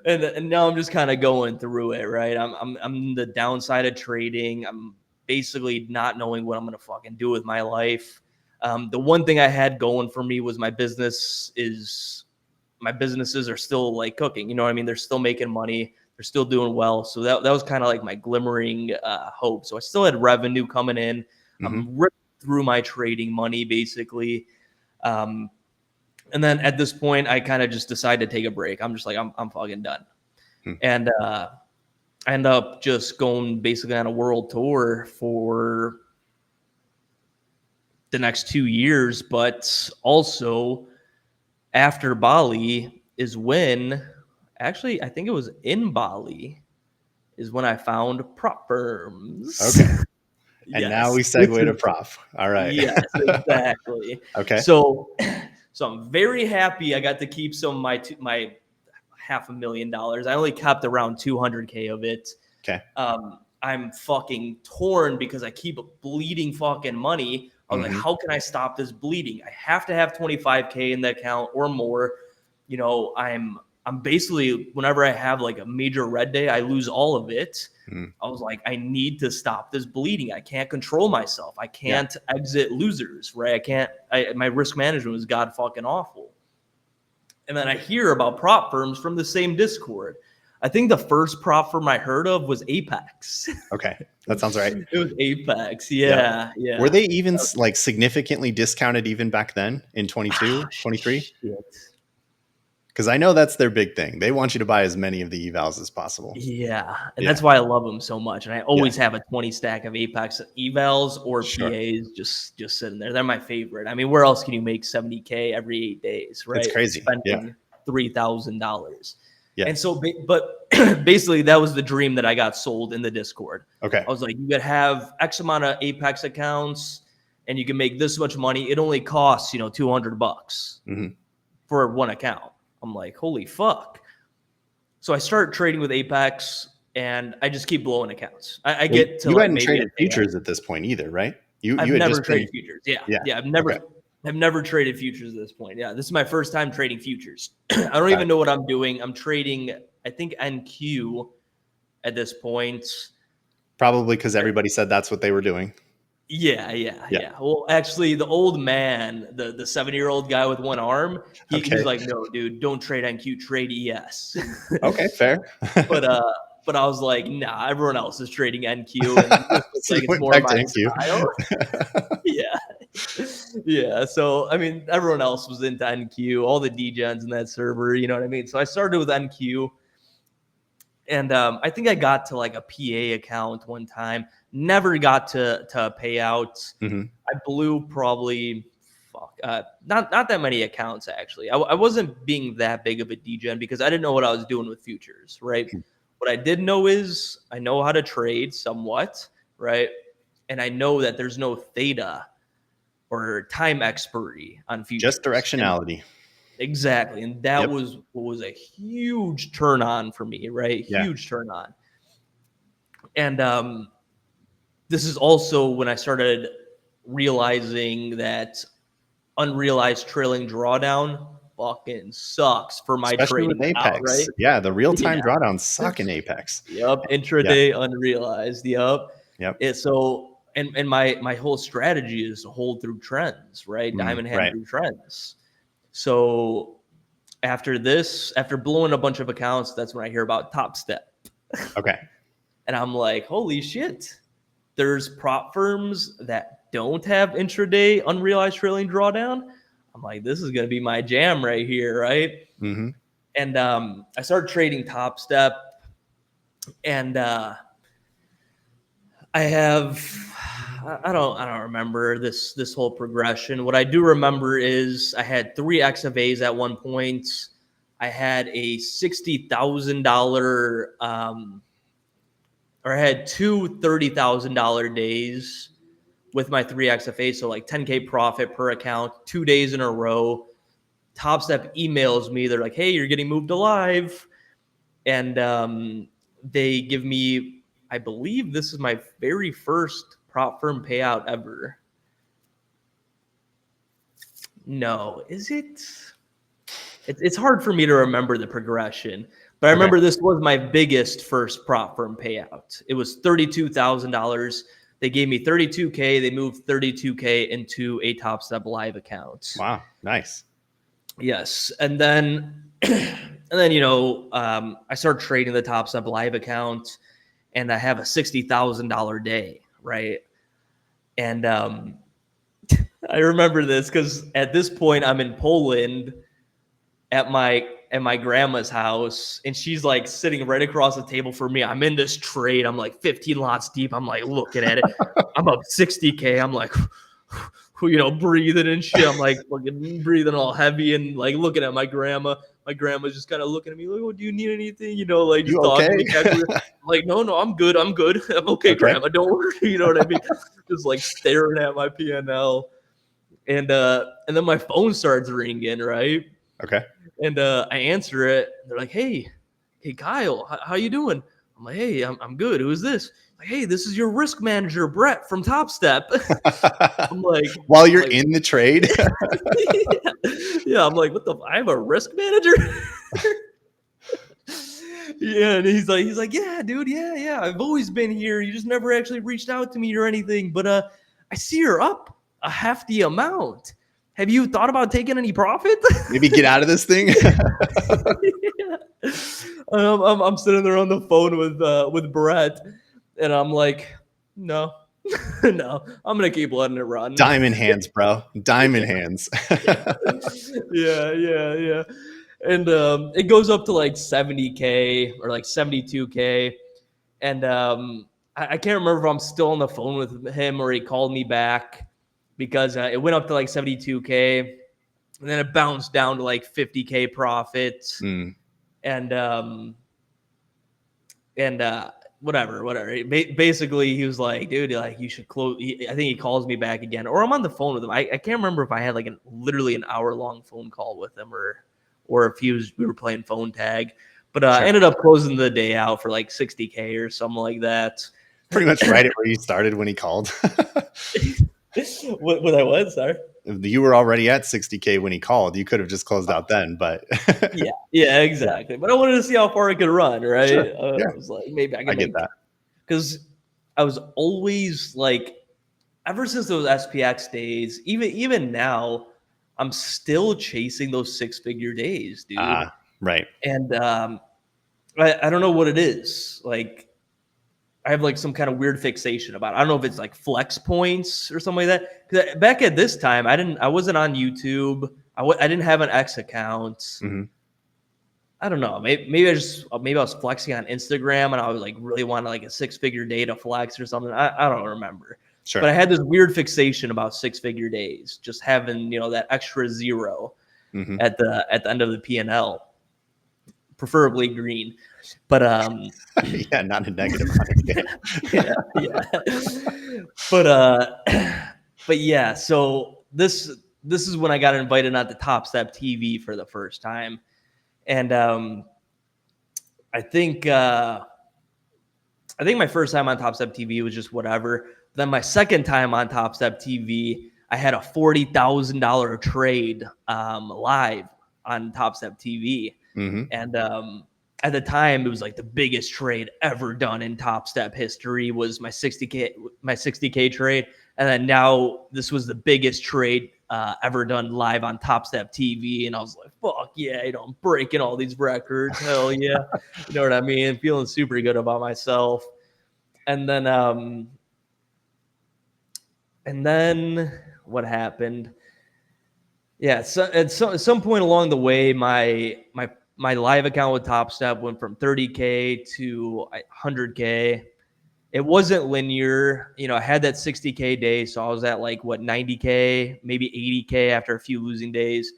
and now I'm just kind of going through it, right? I'm the downside of trading. I'm basically not knowing what I'm gonna fucking do with my life. The one thing I had going for me was my businesses are still like cooking. You know what I mean? They're still making money. They're still doing well. So that was kind of like my glimmering hope. So I still had revenue coming in. Mm-hmm. I'm ripping through my trading money basically. And then at this point, I kind of just decided to take a break. I'm just like, I'm fucking done. And I end up just going basically on a world tour for the next 2 years. But also after Bali is when, actually, I think it was in Bali is when I found prop firms. Okay. And now we Yes. segue to prop. All right. Yes, exactly. Okay. So I'm very happy I got to keep some of my $500,000. I only kept around 200K of it. Okay. I'm fucking torn because I keep bleeding fucking money. I was like, how can I stop this bleeding? I have to have 25K in the account or more. I'm basically, whenever I have like a major red day, I lose all of it. I was like, I need to stop this bleeding. I can't control myself. I can't exit losers, right? My risk management was god fucking awful. And then I hear about prop firms from the same Discord. I think the first prop firm I heard of was Apex. Okay. That sounds right. It was Apex. Yeah. Were they even like significantly discounted even back then in 22, 23? Shit. Because I know that's their big thing. They want you to buy as many of the evals as possible. Yeah. And that's why I love them so much. And I always have a 20 stack of Apex evals or PAs just sitting there. They're my favorite. I mean, where else can you make 70K every 8 days, right? It's crazy. Spending $3,000. Yeah. And so, but basically that was the dream that I got sold in the Discord. Okay. I was like, you could have X amount of Apex accounts and you can make this much money. It only costs, $200 for one account. I'm like, holy fuck. So I start trading with Apex and I just keep blowing accounts. I get to you like hadn't maybe traded futures at this point either, right? I've had never just traded futures. Yeah. I've never traded futures at this point. Yeah. This is my first time trading futures. I don't even know what I'm doing. I'm trading, I think, NQ at this point. Probably because everybody said that's what they were doing. Yeah. Well, actually, the old man, the 7-year-old guy with one arm, he's like, no, dude, don't trade NQ, trade ES. Okay, fair. But I was like, nah, everyone else is trading NQ, and this looks like it's more my style. Yeah. So I mean, everyone else was into NQ, all the degens in that server. You know what I mean? So I started with NQ. And I think I got to like a PA account one time. Never got to payouts. I blew probably not that many accounts actually. I wasn't being that big of a degen because I didn't know what I was doing with futures, right? What I did know is I know how to trade somewhat, right? And I know that there's no theta or time expiry on futures. Just directionality. Exactly. And that was what was a huge turn on for me, right? Huge turn on. And this is also when I started realizing that unrealized trailing drawdown fucking sucks for my Especially trading with Apex. out, right? Yeah, the real-time drawdowns suck in Apex. Intraday unrealized. So and my whole strategy is to hold through trends, right? Diamond hand through trends. So after blowing a bunch of accounts, that's when I hear about Topstep. Okay. And I'm like, holy shit. There's prop firms that don't have intraday unrealized trailing drawdown. I'm like, this is going to be my jam right here, right? Mm-hmm. And I started trading Topstep, and I don't remember this whole progression. What I do remember is I had 3x of A's at one point. I had a $60,000 or I had two $30,000 days with my 3XFA. So like 10K profit per account, 2 days in a row. Topstep emails me. They're like, hey, you're getting moved to live. And they give me, I believe this is my very first prop firm payout ever. No, is it? It's hard for me to remember the progression. But I remember this was my biggest first prop firm payout. It was $32,000. They gave me 32K. They moved 32K into a Topstep live account. Wow, nice. Yes, and then I started trading the Topstep live account, and I have a $60,000 day, right? And I remember this because at this point I'm in Poland at my grandma's house, and she's like sitting right across the table from me. I'm in this trade. I'm like 15 lots deep. I'm like looking at it. I'm up 60K. I'm like, breathing and shit. I'm like fucking breathing all heavy and like looking at my grandma. My grandma's just kind of looking at me like, oh, do you need anything? Like just talking to me casually. I'm like, no, I'm good. I'm okay, grandma. Don't worry. You know what I mean? Just like staring at my P&L. And then my phone starts ringing, right? Okay. And I answer it. They're like, hey, Kyle, how you doing? I'm like, hey, I'm good. Who is this? Like, hey, this is your risk manager, Brett from Topstep. I'm like, while you're in the trade. yeah, I'm like, what the? I have a risk manager. Yeah, and he's like, yeah, dude, yeah. I've always been here. You just never actually reached out to me or anything. But I see you're up a hefty amount. Have you thought about taking any profit? Maybe get out of this thing. Yeah. I'm sitting there on the phone with Brett, and I'm like, no, no, I'm gonna keep letting it run. Diamond hands, bro. Diamond hands. Yeah. And it goes up to like 70K or like 72K, and I can't remember if I'm still on the phone with him or he called me back because it went up to like 72K, and then it bounced down to like 50K profits. And whatever. Basically, he was like, dude, like you should close. I think he calls me back again, or I'm on the phone with him. I can't remember if I had like literally an hour-long phone call with him or if we were playing phone tag. But sure. I ended up closing the day out for like 60K or something like that. Pretty much right at where you started when he called. What I was, sorry. You were already at 60K when he called. You could have just closed out then, but yeah, exactly. But I wanted to see how far I could run, right? Sure. I was like, maybe I can get that. Because I was always like, ever since those SPX days, even now, I'm still chasing those 6-figure days, dude. Right. And I don't know what it is. Like, I have like some kind of weird fixation about it. I don't know if it's like flex points or something like that. Because back at this time, I wasn't on YouTube. I didn't have an X account. Mm-hmm. I don't know. Maybe I was flexing on Instagram and I was like really wanted like a 6-figure day to flex or something. I don't remember. Sure. But I had this weird fixation about 6-figure days, just having that extra zero at the end of the P&L, preferably green. But yeah, not a negative on it. yeah. But yeah, so this is when I got invited on the Topstep TV for the first time. And I think my first time on Topstep TV was just whatever. Then my second time on Topstep TV, I had a $40,000 trade live on Topstep TV. Mm-hmm. And at the time, it was like the biggest trade ever done in Topstep history was my 60K trade. And then now this was the biggest trade ever done live on Topstep TV. And I was like, fuck yeah, I'm breaking all these records. Hell yeah. You know what I mean? Feeling super good about myself. And then what happened? Yeah, so at some point along the way, my live account with Topstep went from 30K to 100K. It wasn't linear. I had that 60K day, so I was at 90K, maybe 80K after a few losing days,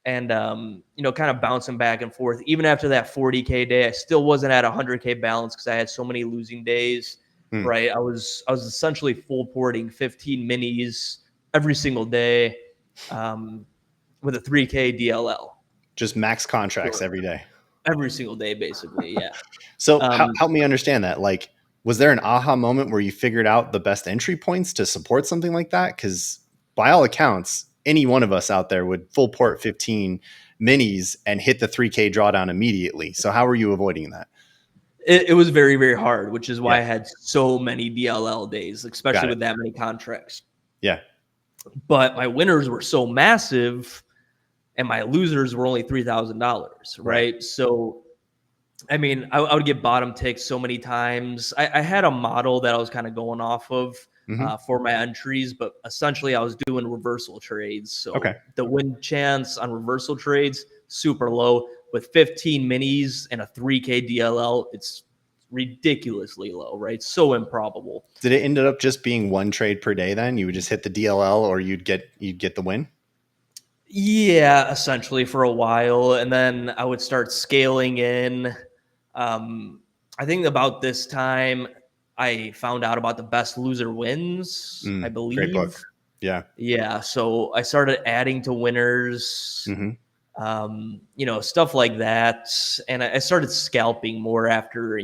and kind of bouncing back and forth. Even after that 40K day, I still wasn't at 100K balance because I had so many losing days. Right, I was essentially full porting 15 minis every single day, with a 3K DLL. Just max contracts every day. Every single day, basically, yeah. So help me understand that. Was there an aha moment where you figured out the best entry points to support something like that? Because by all accounts, any one of us out there would full port 15 minis and hit the 3K drawdown immediately. So how were you avoiding that? It was very, very hard, which is why I had so many DLL days, especially with that many contracts. Yeah. But my winners were so massive and my losers were only $3,000, right? So, I mean, I would get bottom ticks so many times. I had a model that I was kind of going off of for my entries, but essentially I was doing reversal trades. So the win chance on reversal trades, super low. With 15 minis and a 3K DLL, it's ridiculously low, right? So improbable. Did it end up just being one trade per day then? You would just hit the DLL or you'd get the win? Yeah, essentially for a while. And then I would start scaling in. I think about this time I found out about the best loser wins, I believe. Great book. Yeah. Yeah. So I started adding to winners, stuff like that. And I started scalping more after,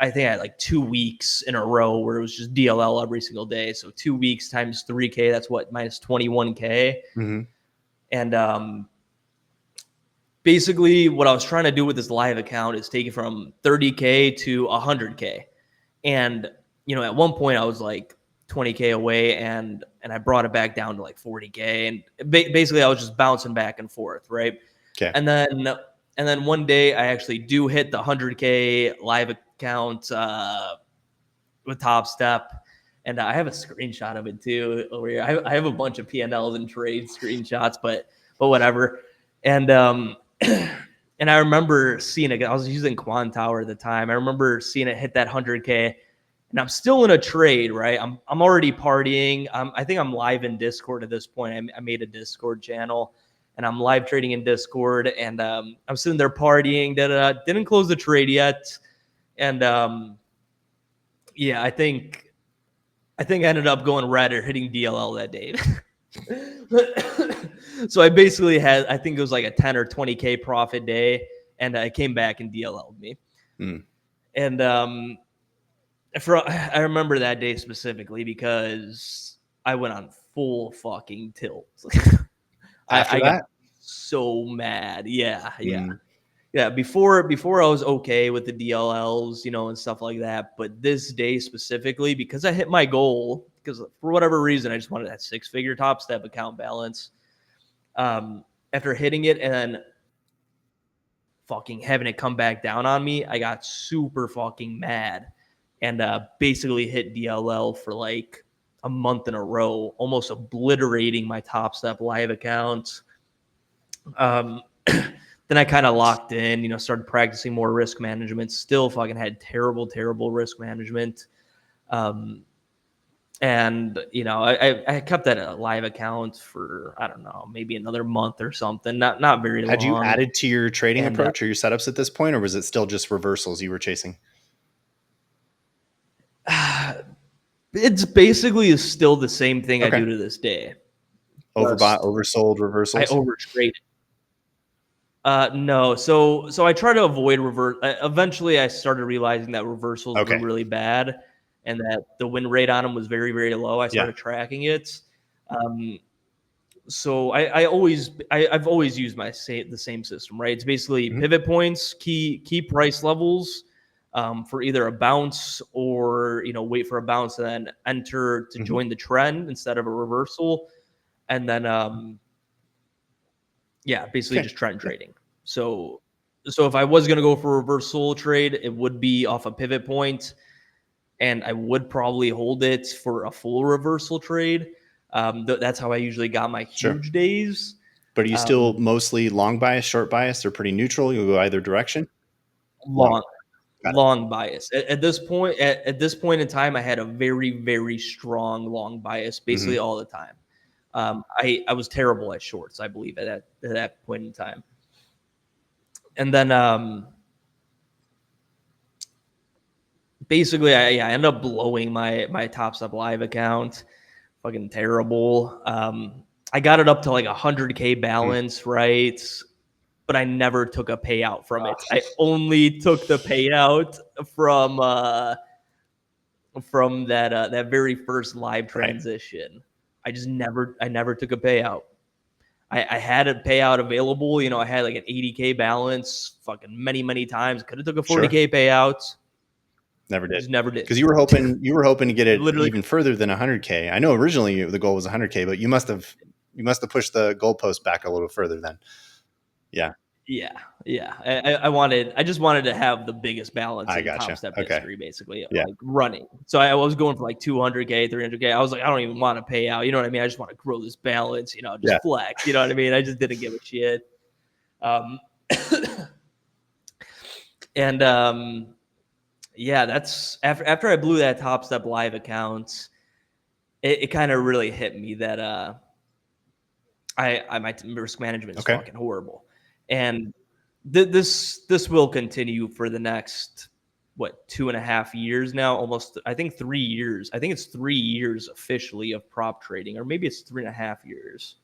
I think I had 2 weeks in a row where it was just DLL every single day. So 2 weeks times 3K, that's what, minus 21K. And basically what I was trying to do with this live account is take it from 30K to 100K. And, at one point I was 20K away and I brought it back down to 40K. And basically I was just bouncing back and forth. Right. Okay. And then one day I actually do hit the 100K live account with Topstep. And I have a screenshot of it too. Where I have a bunch of P&Ls and trade screenshots, but whatever. And and I remember seeing it. I was using Quan Tower at the time. I remember seeing it hit that 100K, and I'm still in a trade. Right, I'm already partying. I think I'm live in Discord at this point. I made a Discord channel, and I'm live trading in Discord. And I'm sitting there partying. Didn't close the trade yet, and yeah, I think I ended up going red or hitting DLL that day. So I basically had, I think it was a 10 or 20K profit day, and I came back and DLL'd me. And I remember that day specifically because I went on full fucking tilt. I got so mad. Yeah. Before I was okay with the DLLs, and stuff like that. But this day specifically, because I hit my goal, because for whatever reason, I just wanted that 6-figure Topstep account balance. After hitting it and then fucking having it come back down on me, I got super fucking mad and basically hit DLL for a month in a row, almost obliterating my Topstep live account. Then I kind of locked in, started practicing more risk management. Still fucking had terrible risk management. And, I kept that live account for, I don't know, maybe another month or something. Not very long. Had you added to your trading approach or your setups at this point, or was it still just reversals you were chasing? It's basically still the same thing I do to this day. Overbought, oversold, reversals? I overtraded. No. So I try to avoid reverse. Eventually I started realizing that reversals were really bad and that the win rate on them was very, very low. I started tracking it. So I've always used the same system, right? It's basically pivot points, key price levels, for either a bounce or, wait for a bounce and then enter to join the trend instead of a reversal. And then yeah, basically Okay. just trend Yeah. trading. So if I was going to go for a reversal trade, it would be off a pivot point, and I would probably hold it for a full reversal trade. That's how I usually got my Sure. huge days. But are you still mostly long bias, short bias, or pretty neutral? You'll go either direction? Long. Long, Got it. long bias. At this point, at this point in time, I had a very, very strong long bias basically Mhm. all the time. I was terrible at shorts, I believe, at that point in time. And then basically, I ended up blowing my Topstep Live account. Fucking terrible. I got it up to like 100K Mm. balance, right? But I never took a payout from Ah, it. I only took the payout from that very first live right. transition. I never took a payout. I had a payout available. You know, I had like an 80K balance fucking many times. Could have took a Sure. 40K payout. Never did. Just never did. Because you were hoping to get it Literally, even further than 100K. I know originally the goal was 100K, but you must have pushed the goalpost back a little further then. Yeah, yeah. I just wanted to have the biggest balance I in gotcha. Topstep Okay. history, basically, Yeah. like running. So I was going for like 200K, 300K. I was like, I don't even want to pay out. You know what I mean? I just want to grow this balance. You know, just Yeah. flex. You know what I mean? I just didn't give a shit. And yeah, that's after I blew that Topstep Live account, it kind of really hit me that my risk management is Okay. fucking horrible, and this will continue for the next 2.5 years now, almost. I think 3 years. I think it's 3 years officially of prop trading, or maybe it's 3.5 years.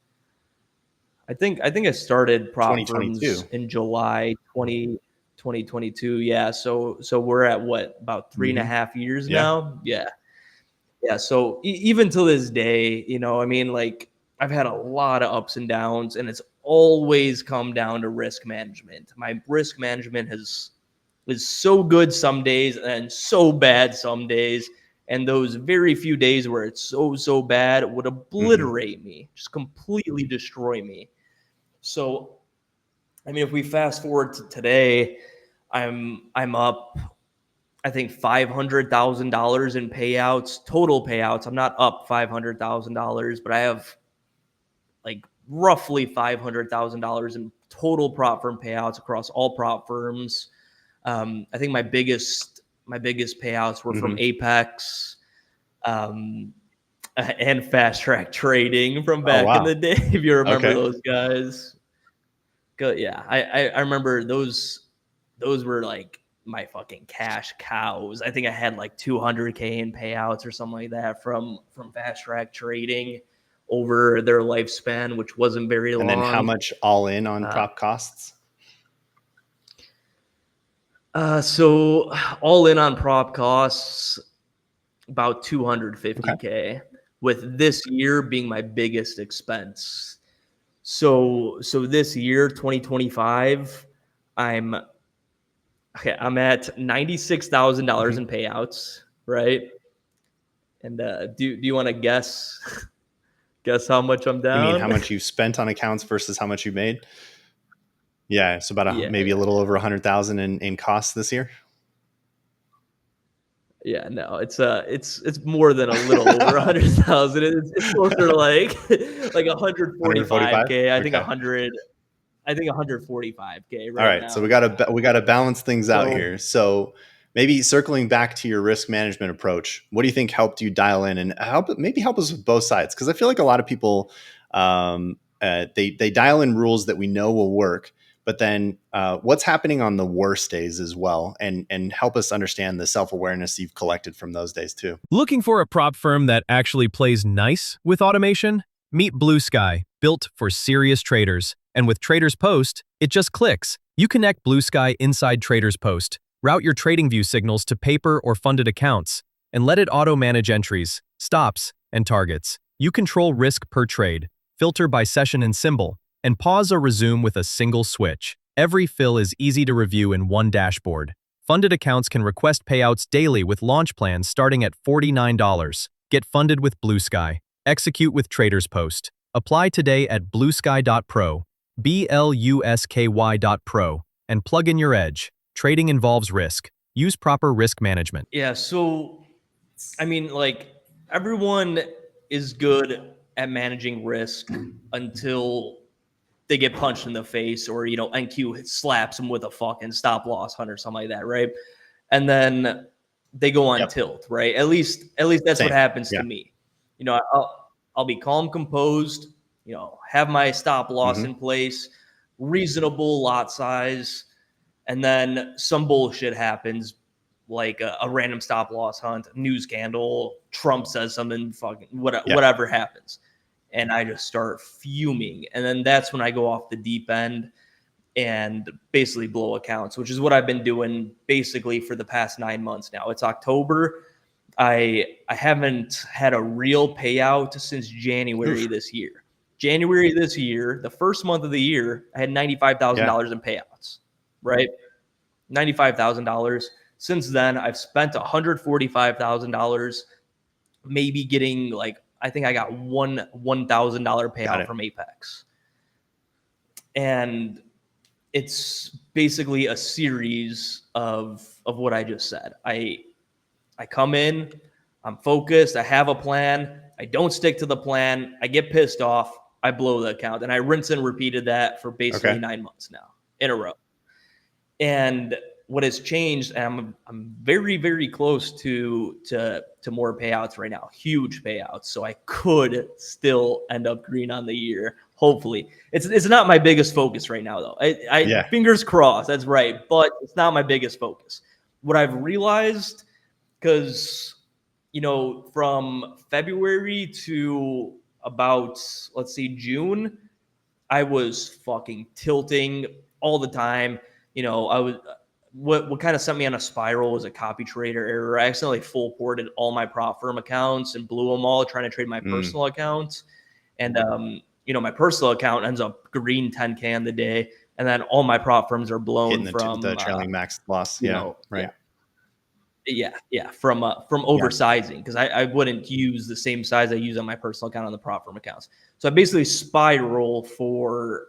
I think I started prop 2022. firms in July 2022. Yeah, so we're at what, about 3.5 years Yeah. now. Yeah. So even to this day, you know, I mean, like, I've had a lot of ups and downs, and it's always come down to risk management. My risk management is so good some days and so bad some days. And those very few days where it's so bad would obliterate me, just completely destroy me. So, I mean, if we fast forward to today, I'm up, I think, $500,000 in payouts, total payouts. I'm not up $500,000, but I have like roughly $500,000 in total prop firm payouts across all prop firms. I think my biggest payouts were from Apex, and Fast Track Trading from Oh back in wow. the day. If you remember Okay. those guys, good. Yeah, I remember those. Those were like my fucking cash cows. I think I had like 200K in payouts or something like that from Fast Track Trading over their lifespan, which wasn't very And then how long. much all in on prop costs? So all in on prop costs, about 250K, Okay. with this year being my biggest expense. So this year, 2025, I'm at $96,000 in payouts, right? And do you want to guess how much I'm You mean how down? much you spent on accounts versus how much you made? Yeah, so about maybe a Yeah. little over 100,000 in costs this year. Yeah, no, it's more than a little over 100,000. It's closer to like 145. 145K. Okay. I think 145K All right right, so now. we got to balance things out So here. So maybe circling back to your risk management approach, what do you think helped you dial in and help us with both sides? Because I feel like a lot of people they dial in rules that we know will work, but then what's happening on the worst days as well, and help us understand the self awareness you've collected from those days too. Looking for a prop firm that actually plays nice with automation? Meet Blue Sky, built for serious traders. And with Traders Post, it just clicks. You connect Blue Sky inside Traders Post, route your TradingView signals to paper or funded accounts, and let it auto-manage entries, stops, and targets. You control risk per trade, filter by session and symbol, and pause or resume with a single switch. Every fill is easy to review in one dashboard. Funded accounts can request payouts daily with launch plans starting at $49. Get funded with Blue Sky. Execute with Traders Post. Apply today at bluesky.pro, BLUSKY.pro, and plug in your edge. Trading involves risk. Use proper risk management. Yeah. So, I mean, like, everyone is good at managing risk until they get punched in the face, or, you know, NQ slaps them with a fucking stop loss hunt or something like that, right? And then they go on tilt, right? At least that's Same. what happens Yeah. to me. You know, I'll be calm, composed, you know, have my stop loss in place, reasonable lot size, and then some bullshit happens, like a random stop loss hunt, news scandal, Trump says something, fucking whatever happens, and I just start fuming, and then that's when I go off the deep end and basically blow accounts, which is what I've been doing basically for the past 9 months now. It's October. I haven't had a real payout since January this year. January this year, the first month of the year, I had $95,000 in payouts, right? $95,000. Since then, I've spent $145,000, maybe getting, like, I think I got $1,000 payout from Apex. And it's basically a series of what I just said. I come in, I'm focused, I have a plan, I don't stick to the plan, I get pissed off, I blow the account, and I rinse and repeated that for basically 9 months now in a row. And what has changed, and I'm very, very close to more payouts right now, huge payouts. So I could still end up green on the year. Hopefully, it's not my biggest focus right now, though. I fingers crossed. That's right, but it's not my biggest focus. What I've realized, because, you know, from February to about, let's see, June, I was fucking tilting all the time. You know, I was what kind of sent me on a spiral was a copy trader error. I accidentally full ported all my prop firm accounts and blew them all trying to trade my personal accounts. And you know, my personal account ends up green 10K on the day, and then all my prop firms are blown from the trailing max loss. You know, from oversizing, because I wouldn't use the same size I use on my personal account on the prop firm accounts. So I basically spiral for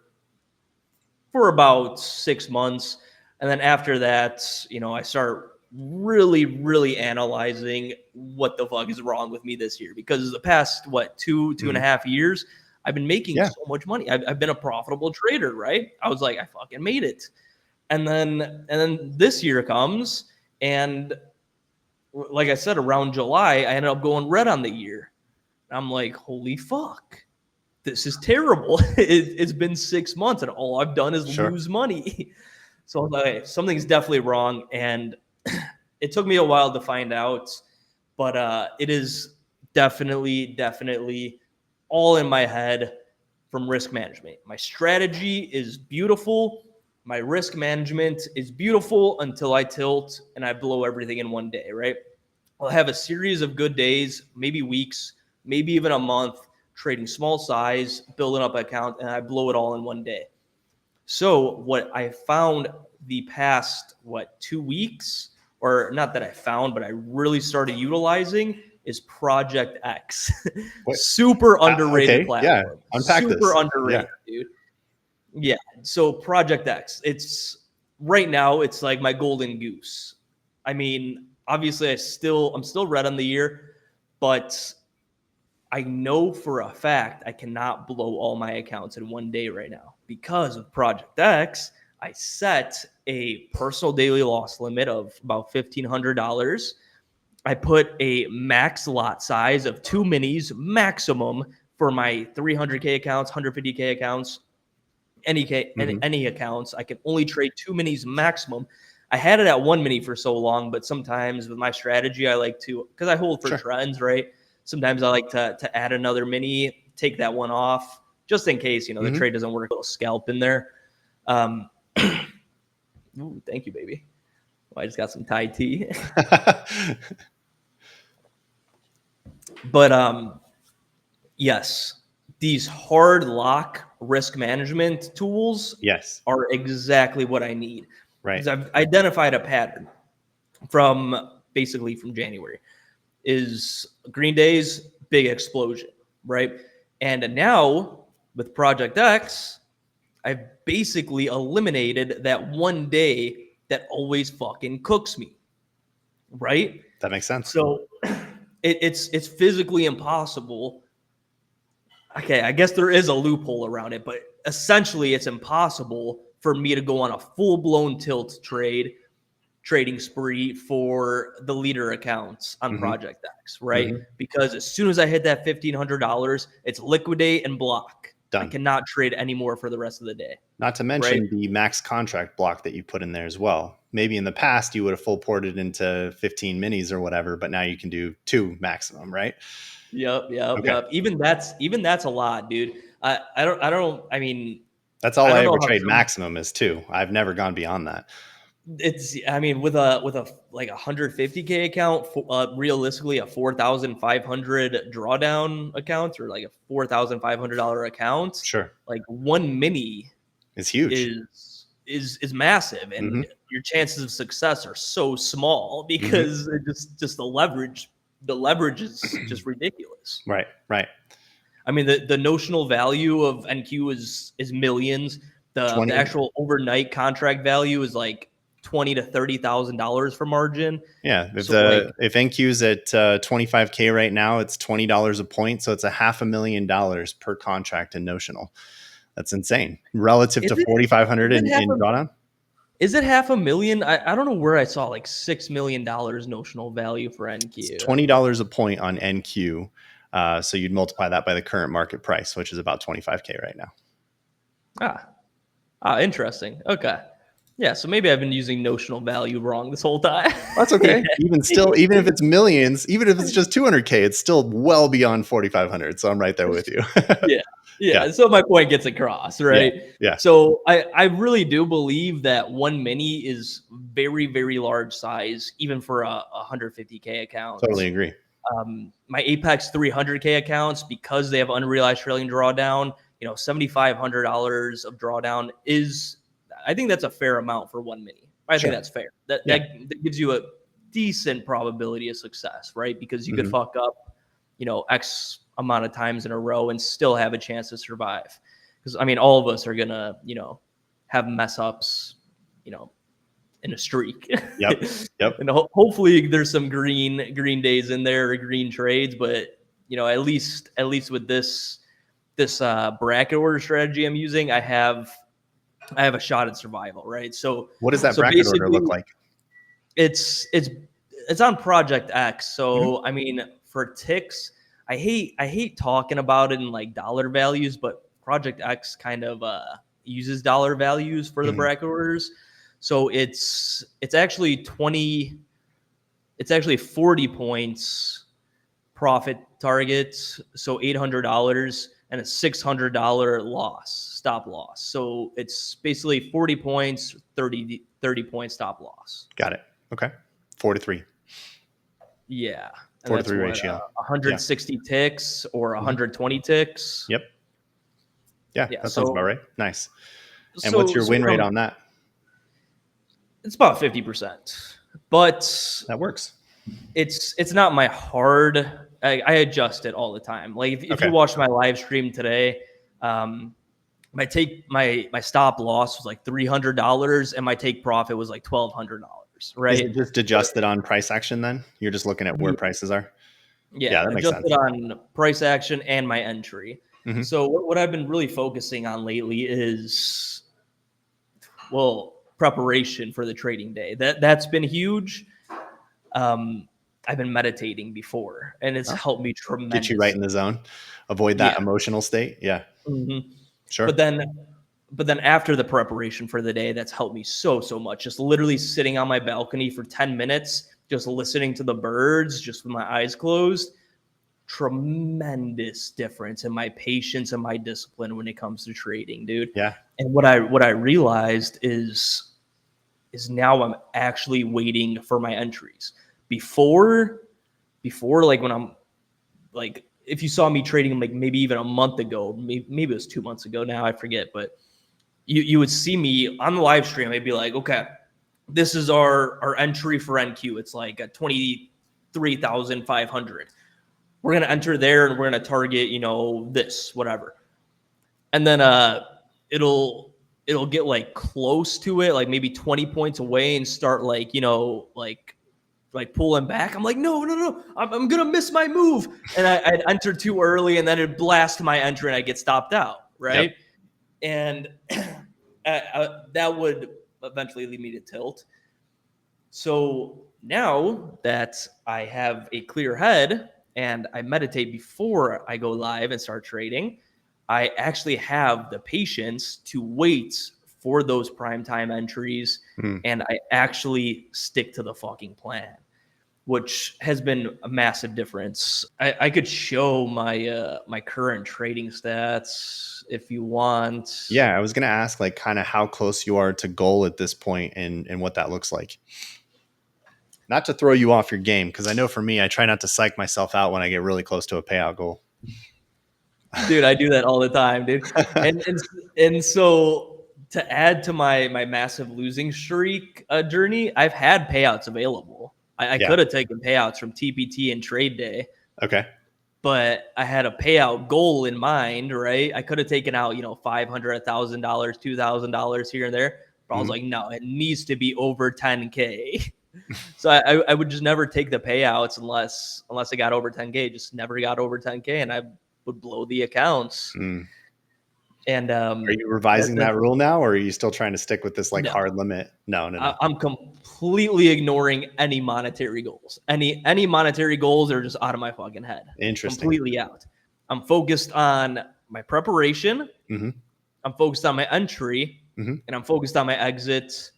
about 6 months. And then after that, you know, I start really, really analyzing what the fuck is wrong with me this year. Because the past, two and a half years, I've been making so much money. I've been a profitable trader, right? I was like, I fucking made it. And then this year comes, and like I said, around July, I ended up going red on the year. I'm like, holy fuck. This is terrible. It's been 6 months and all I've done is lose money. So I was like, something's definitely wrong. And it took me a while to find out, but it is definitely all in my head from risk management. My strategy is beautiful. My risk management is beautiful until I tilt and I blow everything in one day, right? I'll have a series of good days, maybe weeks, maybe even a month, trading small size, building up an account, and I blow it all in one day. So what I found the past, 2 weeks, or not that I found, but I really started utilizing, is ProjectX. Super underrated platform. Yeah, unpack Super this. underrated, dude. Yeah, so ProjectX, it's right now, it's like my golden goose. I mean, obviously I'm still red on the year, but I know for a fact I cannot blow all my accounts in one day right now because of ProjectX. I set a personal daily loss limit of about $1,500. I put a max lot size of 2 minis maximum for my 300K accounts, 150K accounts, any accounts. I can only trade 2 minis maximum. I had it at 1 mini for so long, but sometimes with my strategy, I like to, because I hold for trends, right? Sometimes I like to add another mini, take that one off, just in case, you know, the trade doesn't work. A little scalp in there. Ooh, thank you, baby. Well, I just got some Thai tea. But yes, these hard lock risk management tools are exactly what I need. Right. Because I've identified a pattern from January. Is green days, big explosion, right? And now with Project X, I've basically eliminated that one day that always fucking cooks me. Right? That makes sense. So it's physically impossible. Okay, I guess there is a loophole around it, but essentially it's impossible for me to go on a full-blown tilt trading spree for the leader accounts on Project X, right? Because as soon as I hit that $1,500, it's liquidate and block. Done. I cannot trade anymore for the rest of the day. Not to mention the max contract block that you put in there as well. Maybe in the past you would have full ported into 15 minis or whatever, but now you can do 2 maximum, right? Yep. Even that's a lot, dude. I mean, that's all I ever trade maximum is 2. I've never gone beyond that. It's, I mean, with a like 150K account, realistically a 4,500 drawdown account or like a $4,500 account. Sure. Like one mini is huge. Is massive, and your chances of success are so small because just the leverage is just ridiculous. Right. I mean, the notional value of NQ is millions. The actual overnight contract value is like $20,000 to $30,000 for margin. Yeah, if NQ's at 25K right now, it's $20 a point, so it's $500,000 per contract in notional. That's insane relative to 4,500 in drawdown. Is it $500,000? I don't know where I saw like $6 million notional value for NQ. It's $20 a point on NQ, so you'd multiply that by the current market price, which is about 25K right now. Interesting. Okay. Yeah, so maybe I've been using notional value wrong this whole time. That's okay. Even if it's millions, even if it's just 200K, it's still well beyond 4,500. So I'm right there with you. Yeah. So my point gets across, right? Yeah. So I really do believe that one mini is very, very large size, even for a 150K account. Totally agree. My Apex 300K accounts, because they have unrealized trailing drawdown, $7,500 of drawdown is, I think that's a fair amount for one mini. I think that's fair. That gives you a decent probability of success, right? Because you could fuck up, X amount of times in a row and still have a chance to survive. Because I mean, all of us are gonna, have mess ups, in a streak. Yep. And hopefully there's some green days in there, or green trades. But at least with this bracket order strategy I'm using, I have a shot at survival, right? So what does that bracket order look like? It's on Project X. So I mean, for ticks, I hate talking about it in like dollar values, but Project X kind of uses dollar values for the bracket orders. So it's actually 40 points profit targets, so $800 and a $600 loss, stop loss. So it's basically 40 points, 30 point stop loss. Got it. Okay. 4-3. Yeah. 4-3 ratio. 160 ticks or 120 ticks. Yep. Yeah, that sounds about right. Nice. And what's your win rate on that? It's about 50%, but that works. It's not my hard. I adjust it all the time. Like if you watched my live stream today, my stop loss was like $300 and my take profit was like $1,200. Right? Is it just adjusted on price action? Then you're just looking at where prices are. Yeah, that makes sense. Adjusted on price action and my entry. So what I've been really focusing on lately is, preparation for the trading day. That's been huge. I've been meditating before, and it's helped me tremendously. Get you right in the zone. Avoid that emotional state. Yeah. Sure. But then after the preparation for the day, that's helped me so much. Just literally sitting on my balcony for 10 minutes, just listening to the birds, just with my eyes closed. Tremendous difference in my patience and my discipline when it comes to trading, dude. Yeah. And what I realized is now I'm actually waiting for my entries. Before like when I'm like, if you saw me trading like maybe even a month ago, maybe it was 2 months ago now, I forget, but you would see me on the live stream. I'd be like, okay, this is our entry for NQ. It's like a 23,500. we're going to enter there and we're going to target, this, whatever. And then it'll get like close to it, like maybe 20 points away, and start like, like pulling back. I'm like, no, I'm gonna miss my move, and I'd enter too early, and then it'd blast my entry, and I get stopped out, right? Yep. And that would eventually lead me to tilt. So now that I have a clear head and I meditate before I go live and start trading, I actually have the patience to wait for those primetime entries, and I actually stick to the fucking plan, which has been a massive difference. I could show my my current trading stats if you want. Yeah, I was gonna ask like kind of how close you are to goal at this point and what that looks like. Not to throw you off your game, because I know for me, I try not to psych myself out when I get really close to a payout goal. Dude, I do that all the time, dude. And so to add to my massive losing streak journey, I've had payouts available. I could have taken payouts from TPT and trade day. Okay. But I had a payout goal in mind, right? I could have taken out, $500, $1,000, $2,000 here and there. But I was like, no, it needs to be over 10K. So I would just never take the payouts unless I got over 10K. Just never got over 10K, and I would blow the accounts. And are you revising that rule now, or are you still trying to stick with this hard limit? No. I'm completely ignoring any monetary goals. Any monetary goals are just out of my fucking head. Interesting. Completely out. I'm focused on my preparation. I'm focused on my entry, and I'm focused on my exit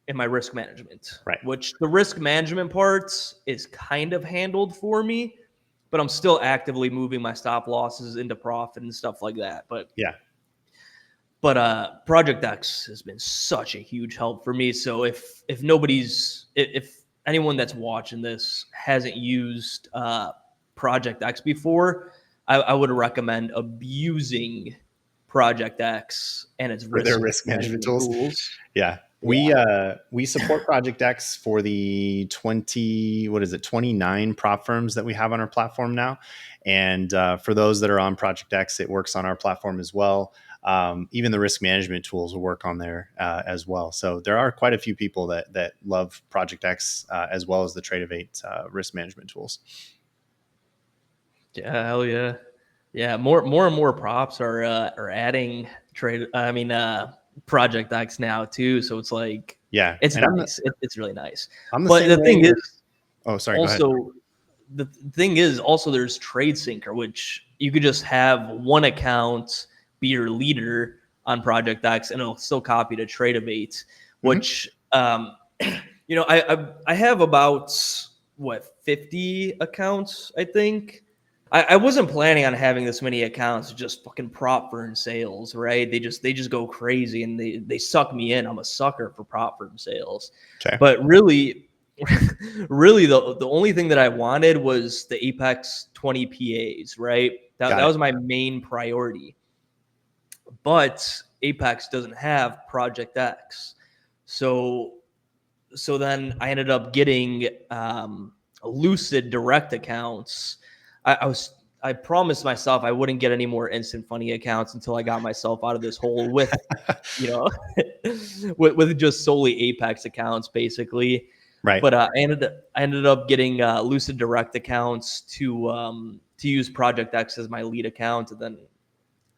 and my risk management. Right. Which the risk management part is kind of handled for me, but I'm still actively moving my stop losses into profit and stuff like that. But ProjectX has been such a huge help for me. So if anyone that's watching this hasn't used ProjectX before, I would recommend abusing ProjectX and its risk management tools. Yeah. We support ProjectX for the 29 prop firms that we have on our platform now. And for those that are on ProjectX, it works on our platform as well. Even the risk management tools will work on there as well. So there are quite a few people that love ProjectX as well as the Trade of 8 risk management tools. Yeah, hell yeah. Yeah, more and more props are adding ProjectX now too. So it's like, it's nice. It's really nice. But the thing is, also, the thing is also there's TradeSyncer, which you could just have one account be your leader on ProjectX, and it'll still copy to Trade of 8, which I have about 50 accounts, I think. I wasn't planning on having this many accounts, just fucking prop firm sales, right? They just go crazy and they suck me in. I'm a sucker for prop firm sales. Okay. But really the only thing that I wanted was the Apex 20 PAs, right? That was my main priority. But Apex doesn't have ProjectX. So then I ended up getting Lucid direct accounts. I promised myself I wouldn't get any more instant funny accounts until I got myself out of this hole with, with just solely Apex accounts, basically. Right. But I ended up getting Lucid direct accounts to use ProjectX as my lead account, and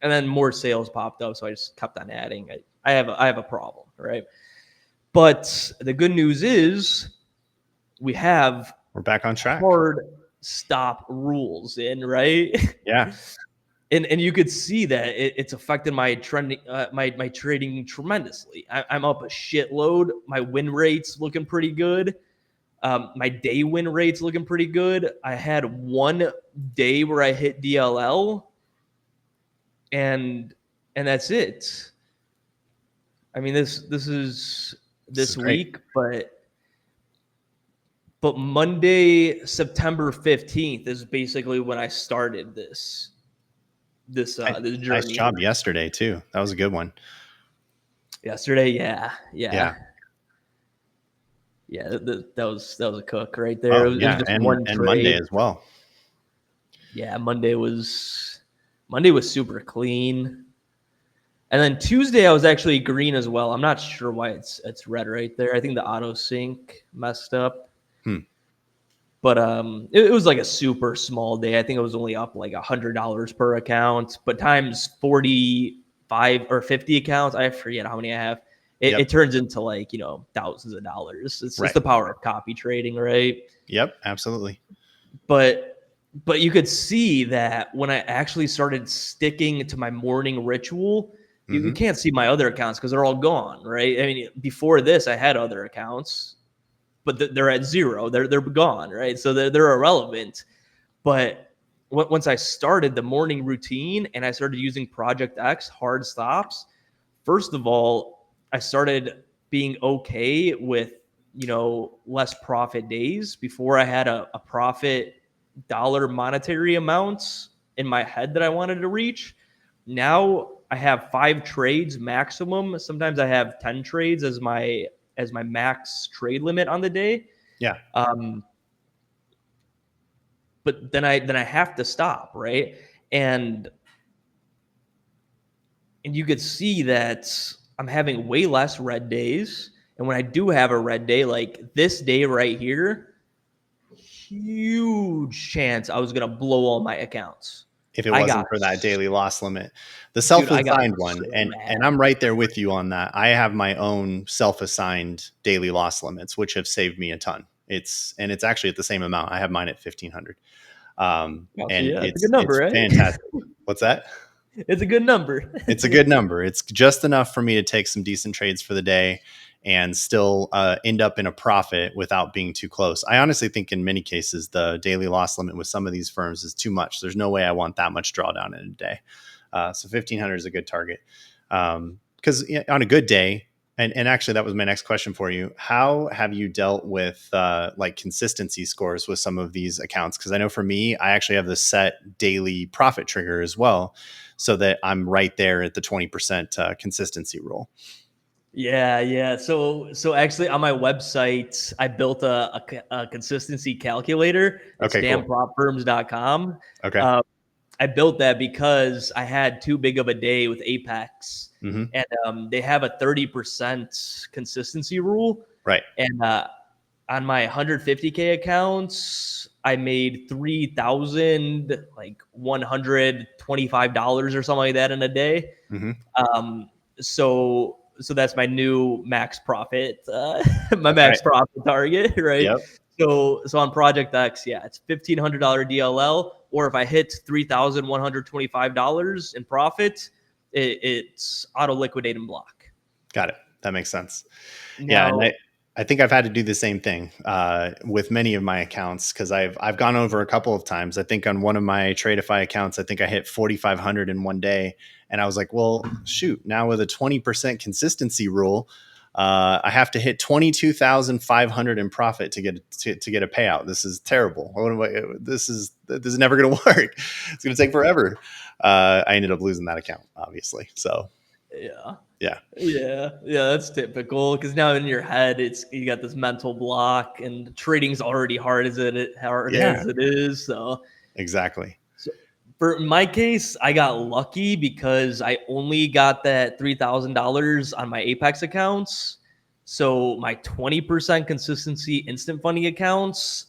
then more sales popped up, so I just kept on adding. I have a problem, right? But the good news is we're back on track. Hard stop rules in, right? Yeah. And you could see that it's affected my trending my trading tremendously. I'm up a shitload. My win rate's looking pretty good. My day win rate's looking pretty good. I had one day where I hit DLL, and that's it. I mean, this is this week, but Monday, September 15th is basically when I started this journey. Nice job yesterday too. That was a good one. Yesterday, yeah. That was a cook right there. Oh, it was just one trade. Monday as well. Yeah, Monday was super clean. And then Tuesday I was actually green as well. I'm not sure why it's red right there. I think the auto sync messed up. But it was like a super small day. I think it was only up like $100 per account, but times 45 or 50 accounts, I forget how many I have. It turns into like, thousands of dollars. It's Right. the power of copy trading, right? Yep, absolutely. But you could see that when I actually started sticking to my morning ritual, you can't see my other accounts because they're all gone, right? I mean, before this, I had other accounts, but they're at zero. They're gone, right? So they're irrelevant. But once I started the morning routine and I started using ProjectX hard stops, first of all, I started being okay with less profit days. Before I had a profit dollar monetary amounts in my head that I wanted to reach. Now I have 5 trades maximum. Sometimes I have 10 trades as my max trade limit on the day. Yeah. But then I have to stop, right? And you could see that I'm having way less red days. And when I do have a red day, like this day right here, huge chance I was gonna blow all my accounts. If it I wasn't got for that daily loss limit, the dude, I got self-assigned one, so and mad. I'm right there with you on that. I have my own self-assigned daily loss limits, which have saved me a ton. It's actually at the same amount. I have mine at 1,500, Oh, so and yeah, it's a good number, it's right? fantastic. What's that? It's a good number. It's a good number. It's just enough for me to take some decent trades for the day and still end up in a profit without being too close. I honestly think in many cases, the daily loss limit with some of these firms is too much. There's no way I want that much drawdown in a day. So 1,500 is a good target. Because on a good day, and actually that was my next question for you. How have you dealt with like consistency scores with some of these accounts? Because I know for me, I actually have the set daily profit trigger as well, so that I'm right there at the 20% consistency rule. Yeah. So actually on my website, I built a consistency calculator. It's Okay, cool. dampropfirms.com. Okay. I built that because I had too big of a day with Apex, and they have a 30% consistency rule. Right. And on my 150K accounts, I made $3,125 or something like that in a day. So that's my new max profit, my That's max right. profit target, right? Yep. So on ProjectX, yeah, it's $1,500 DLL, or if I hit $3,125 in profit, it's auto liquidate and block. Got it. That makes sense. Now, Yeah, and I think I've had to do the same thing with many of my accounts, because I've gone over a couple of times. I think on one of my Tradeify accounts, I think I hit 4,500 in one day, and I was like, well, shoot, now with a 20% consistency rule, I have to hit 22,500 in profit to get a payout. This is terrible. This is never going to work. It's going to take forever. I ended up losing that account, obviously. So yeah. That's typical, because now in your head, you got this mental block, and trading's already hard as it is. So Exactly. for my case, I got lucky because I only got that $3,000 on my Apex accounts. So my 20% consistency instant funding accounts,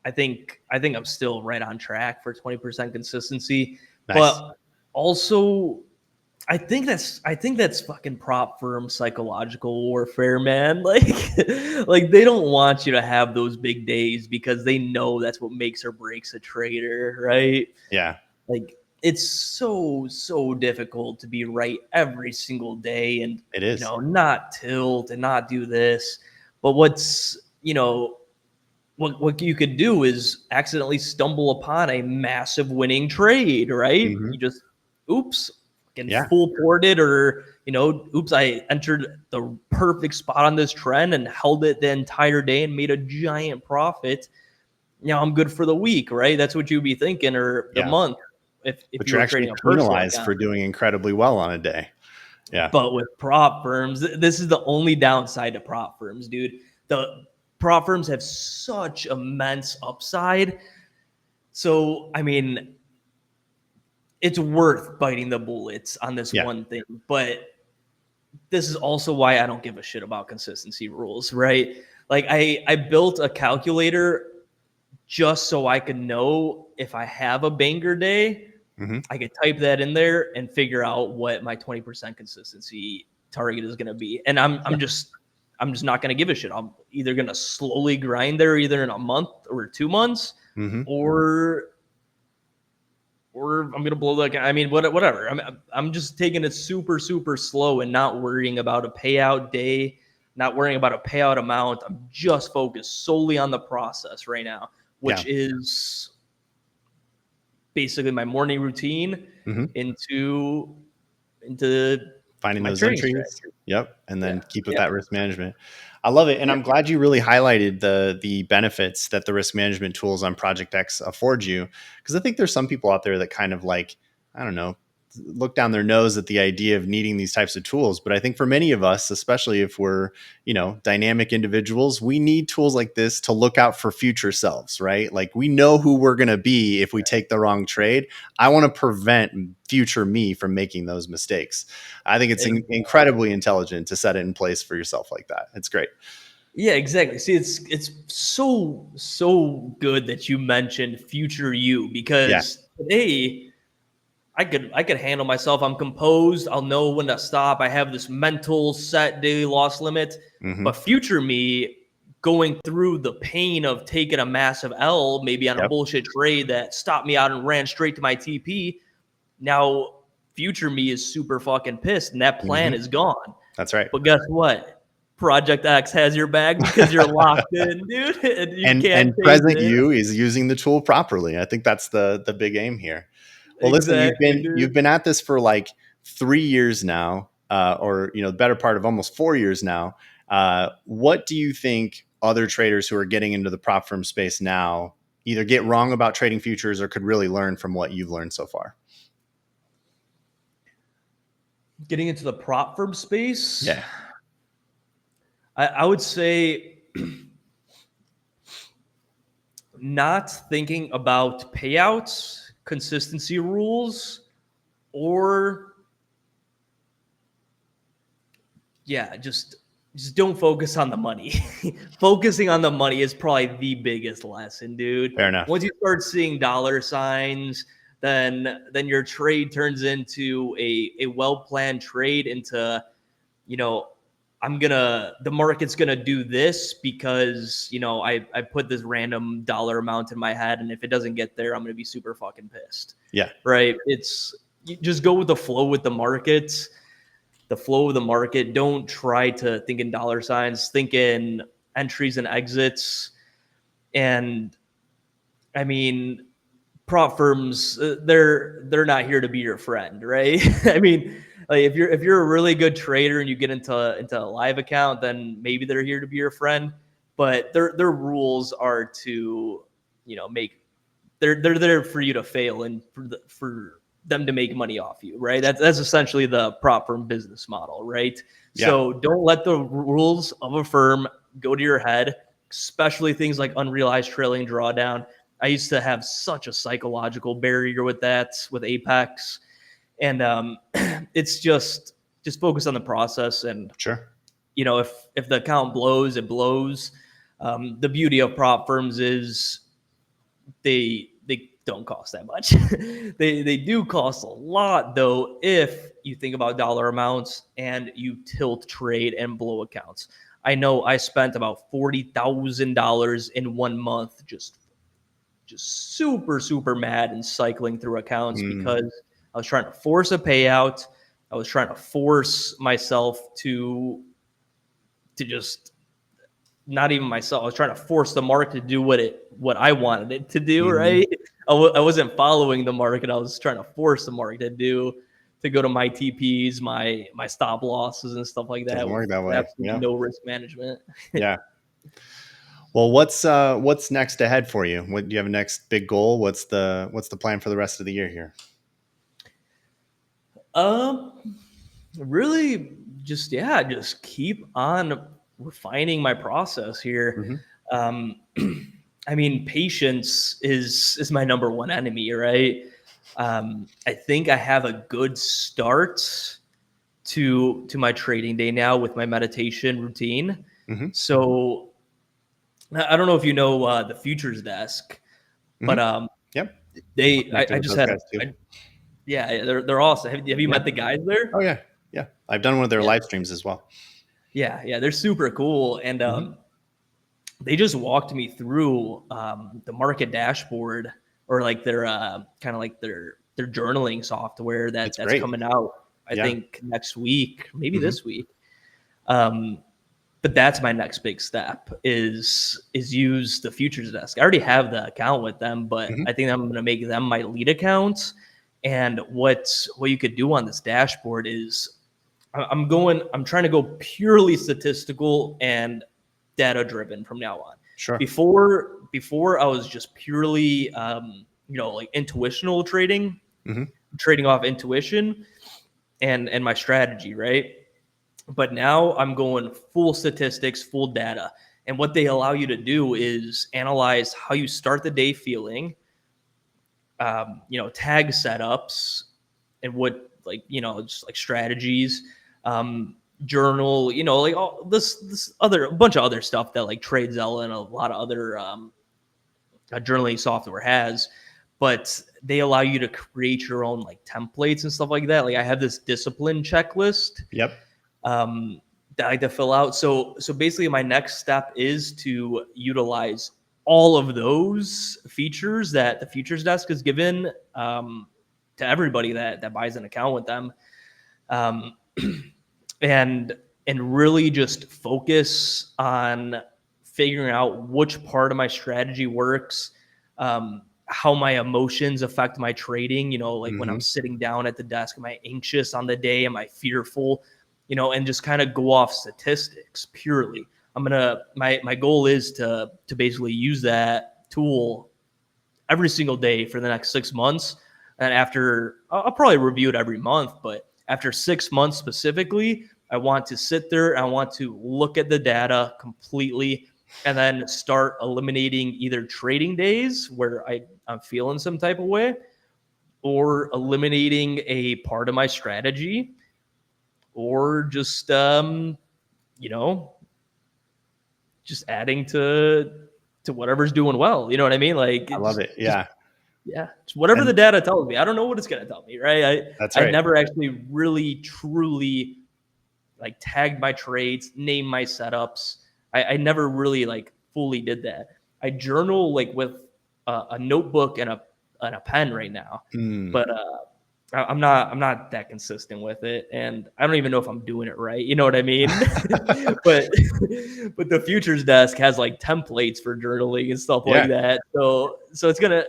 I think I'm still right on track for 20% consistency. Nice. But also, I think that's fucking prop firm psychological warfare, man. Like they don't want you to have those big days because they know that's what makes or breaks a trader, right? Yeah. Like it's so difficult to be right every single day, and It is. not tilt and not do this. But what's what you could do is accidentally stumble upon a massive winning trade, right? You just oops. Full ported, or oops, I entered the perfect spot on this trend and held it the entire day and made a giant profit. I'm good for the week, right? That's what you'd be thinking, or the month, if but you you're were actually trading a personal penalized account. for doing incredibly well on a day. Yeah. But with prop firms, this is the only downside to prop firms, dude. The prop firms have such immense upside So, I mean, it's worth biting the bullets on this one thing, but this is also why I don't give a shit about consistency rules, right? Like I built a calculator just so I could know if I have a banger day, I could type that in there and figure out what my 20% consistency target is going to be. And I'm just not going to give a shit. I'm either going to slowly grind there either in a month or 2 months, or I'm going to blow that. I mean, whatever. I'm just taking it super, super slow and not worrying about a payout day, not worrying about a payout amount. I'm just focused solely on the process right now, which is basically my morning routine into finding my those trading entries. strategy. Yep. And then keep with that risk management. I love it. And I'm glad you really highlighted the benefits that the risk management tools on ProjectX afford you. Because I think there's some people out there that kind of like, I don't know, look down their nose at the idea of needing these types of tools. But I think for many of us, especially if we're, dynamic individuals, we need tools like this to look out for future selves, right? Like we know who we're going to be if we take the wrong trade. I want to prevent future me from making those mistakes. I think it's incredibly intelligent to set it in place for yourself like that. It's great. Yeah, exactly. See, it's so good that you mentioned future you, because today I could handle myself. I'm composed. I'll know when to stop. I have this mental set daily loss limit. But future me, going through the pain of taking a massive L, maybe on a bullshit trade that stopped me out and ran straight to my TP. Now, future me is super fucking pissed, and that plan is gone. That's right. But guess what? ProjectX has your back because you're locked in, dude. And you can't change present it. you is using the tool properly. I think that's the big aim here. Well, Exactly, listen, you've been at this for like 3 years now, or the better part of almost 4 years now. What do you think other traders who are getting into the prop firm space now either get wrong about trading futures or could really learn from what you've learned so far? Getting into the prop firm space? Yeah. I would say not thinking about payouts, consistency rules, or just don't focus on the money. Focusing on the money is probably the biggest lesson, dude. Fair enough. Once you start seeing dollar signs, then your trade turns into a well-planned trade into, the market's gonna do this because I put this random dollar amount in my head, and if it doesn't get there, I'm gonna be super fucking pissed. Yeah. Right. You just go with the flow with the markets. The flow of the market. Don't try to think in dollar signs, think in entries and exits. And I mean, prop firms, they're not here to be your friend, right? I mean, like if you're a really good trader and you get into a live account, then maybe they're here to be your friend. But their rules are to, they're there for you to fail and for them to make money off you, right? That's essentially the prop firm business model, right? Yeah. So don't let the rules of a firm go to your head, especially things like unrealized trailing drawdown. I used to have such a psychological barrier with that, with Apex. And it's just focus on the process. And, Sure. if the account blows, it blows. The beauty of prop firms is they don't cost that much. They do cost a lot, though, if you think about dollar amounts and you tilt trade and blow accounts. I know I spent about $40,000 in 1 month just super, super mad and cycling through accounts because I was trying to force a payout. I was trying to force myself to just not even myself. I was trying to force the market to do what I wanted it to do, right? I wasn't following the market. I was trying to force the market to go to my TPs, my stop losses and stuff like that. Doesn't work that way. Absolutely no risk management. Yeah. Well, what's next ahead for you? What do you have a next big goal? What's the plan for the rest of the year here? Really just keep on refining my process here. I mean, patience is my number one enemy, right? I think I have a good start to my trading day now with my meditation routine. Mm-hmm. So I don't know if you know the futures desk, but Mm-hmm. Yep. I'm connected I with just those had guys too. yeah, they're awesome. Have you Yeah. met the guys there? Oh yeah. Yeah. I've done one of their Yeah, live streams as well. yeah, they're super cool, and Mm-hmm. they just walked me through the market dashboard, or like their kind of like their journaling software It's that's great. coming out. I Yeah. think next week, maybe Mm-hmm. this week. Um, but that's my next big step is use the futures desk. I already have the account with them, but Mm-hmm. I think I'm going to make them my lead accounts. And what you could do on this dashboard is I'm trying to go purely statistical and data driven from now on. Sure. Before I was just purely like intuitional trading, Mm-hmm. trading off intuition and my strategy, right? But now I'm going full statistics, full data. And what they allow you to do is analyze how you start the day feeling, tag setups, and what, like, just like strategies, journal, like all this other, a bunch of other stuff that like TradeZella and a lot of other journaling software has. But they allow you to create your own like templates and stuff like that. Like I have this discipline checklist Yep. that I like to fill out. So basically, my next step is to utilize all of those features that the futures desk has given to everybody that buys an account with them, um, and really just focus on figuring out which part of my strategy works. How my emotions affect my trading, like when Mm-hmm. I'm sitting down at the desk, am I anxious on the day? Am I fearful? And just kind of go off statistics purely. My goal is to basically use that tool every single day for the next 6 months. And after, I'll probably review it every month, but after 6 months specifically, I want to sit there. I want to look at the data completely and then start eliminating either trading days where I'm feeling some type of way, or eliminating a part of my strategy, or just, you know, just adding to whatever's doing well. You know what I mean? Like I love it. just Yeah. yeah, it's whatever And the data tells me. I don't know what it's gonna tell me, right? that's I right. never actually really truly like tagged my trades, named my setups. I never really like fully did that. I journal like with a notebook and a pen right now, Mm. but I'm not that consistent with it, and I don't even know if I'm doing it right. You know what I mean? but but the futures desk has like templates for journaling and stuff like Yeah. that. So it's gonna.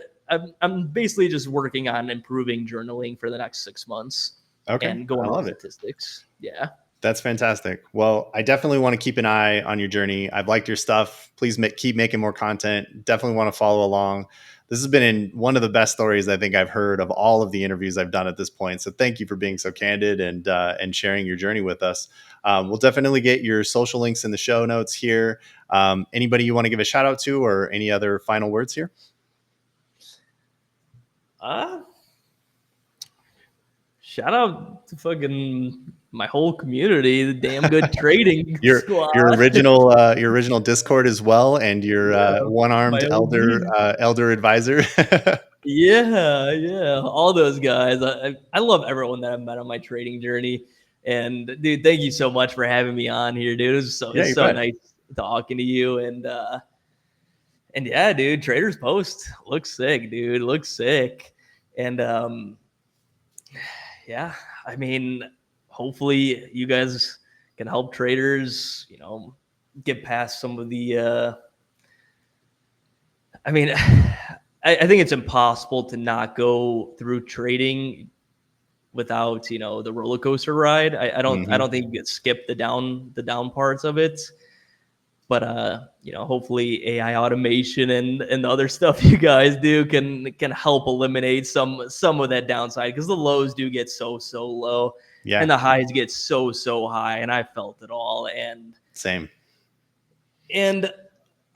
I'm basically just working on improving journaling for the next 6 months Okay. and going I off love it. statistics. Yeah. That's fantastic. Well, I definitely want to keep an eye on your journey. I've liked your stuff. Please keep making more content. Definitely want to follow along. This has been one of the best stories I think I've heard of all of the interviews I've done at this point. So thank you for being so candid and sharing your journey with us. We'll definitely get your social links in the show notes here. Anybody you want to give a shout out to, or any other final words here? Shout out to fucking my whole community, the damn good trading Your squad. your original Discord as well, and your Yeah, one-armed my OG. elder advisor. Yeah, all those guys. I love everyone that I've met on my trading journey. And dude, thank you so much for having me on here, dude. Yeah, It's you so bet. nice talking to you. And yeah, dude, Traders Post looks sick, dude. Looks sick. And yeah, I mean, hopefully you guys can help traders, get past some of the I mean, I think it's impossible to not go through trading without, the roller coaster ride. I Mhm. don't think you could skip the down parts of it. But hopefully AI automation and the other stuff you guys do can help eliminate some of that downside, because the lows do get so low Yeah, and the highs get so high, and I felt it all. And same.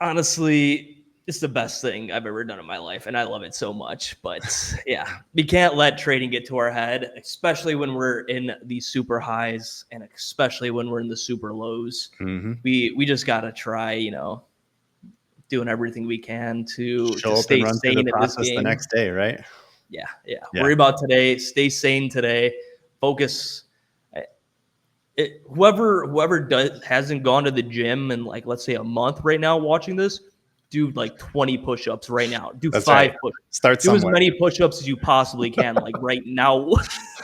honestly, It's the best thing I've ever done in my life, and I love it so much. But yeah, we can't let trading get to our head, especially when we're in the super highs and especially when we're in the super lows. Mm-hmm. We just gotta try, doing everything we can to Show up and stay run through the sane in this process the game. next day, right? Yeah. Yeah. Worry about today. Stay sane today. Focus. Whoever hasn't gone to the gym in, like, let's say a month right now watching this, do like 20 push-ups right now. Do That's 5 right. push. Start Do as somewhere. many push-ups as you possibly can, like right now.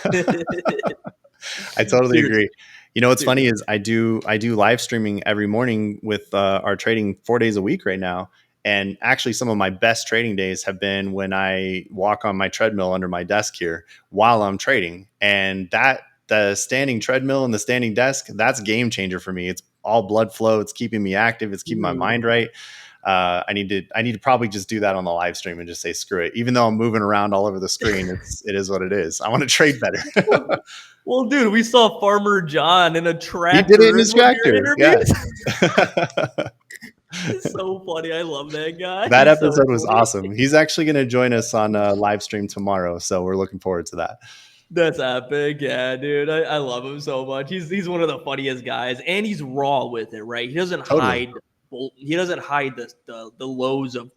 I totally Seriously, agree. You know, what's funny seriously. is I do live streaming every morning with our trading 4 days a week right now. And actually, some of my best trading days have been when I walk on my treadmill under my desk here while I'm trading. And the standing treadmill and the standing desk, that's a game changer for me. It's all blood flow. It's keeping me active. It's keeping my mind right. I need to probably just do that on the live stream and just say screw it. Even though I'm moving around all over the screen, it is what it is. I want to trade better. Well, dude, we saw Farmer John in a He did it in tractor in his one of your tractor. Yeah. interviews. He's so funny. I love that guy. That He's so episode was funny. awesome. He's actually going to join us on a live stream tomorrow. So we're looking forward to that. That's epic. Yeah, dude. I love him so much. He's one of the funniest guys, and he's raw with it, right? He doesn't Totally. hide the lows of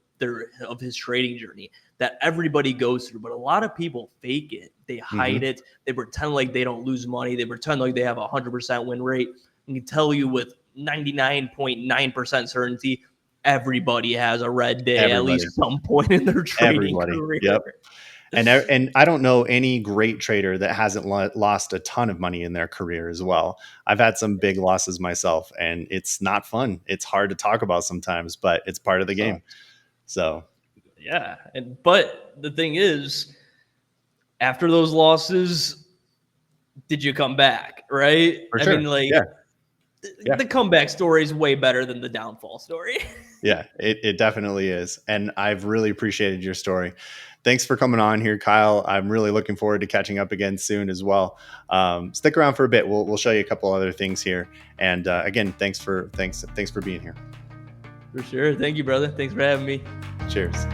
his trading journey that everybody goes through. But a lot of people fake it. They hide it. They pretend like they don't lose money. They pretend like they have a 100% win rate. I can tell you with 99.9% certainty, everybody has a red day at least some point in their trading career. Yep. And I don't know any great trader that hasn't lost a ton of money in their career as well. I've had some big losses myself, and it's not fun. It's hard to talk about sometimes, but it's part of the game. So yeah. But the thing is, after those losses, did you come back? Right? For sure. I mean, like, the comeback story is way better than the downfall story. Yeah, it definitely is. And I've really appreciated your story. Thanks for coming on here, Kyle. I'm really looking forward to catching up again soon as well. Stick around for a bit. We'll show you a couple other things here. And again, thanks for being here. For sure. Thank you, brother. Thanks for having me. Cheers.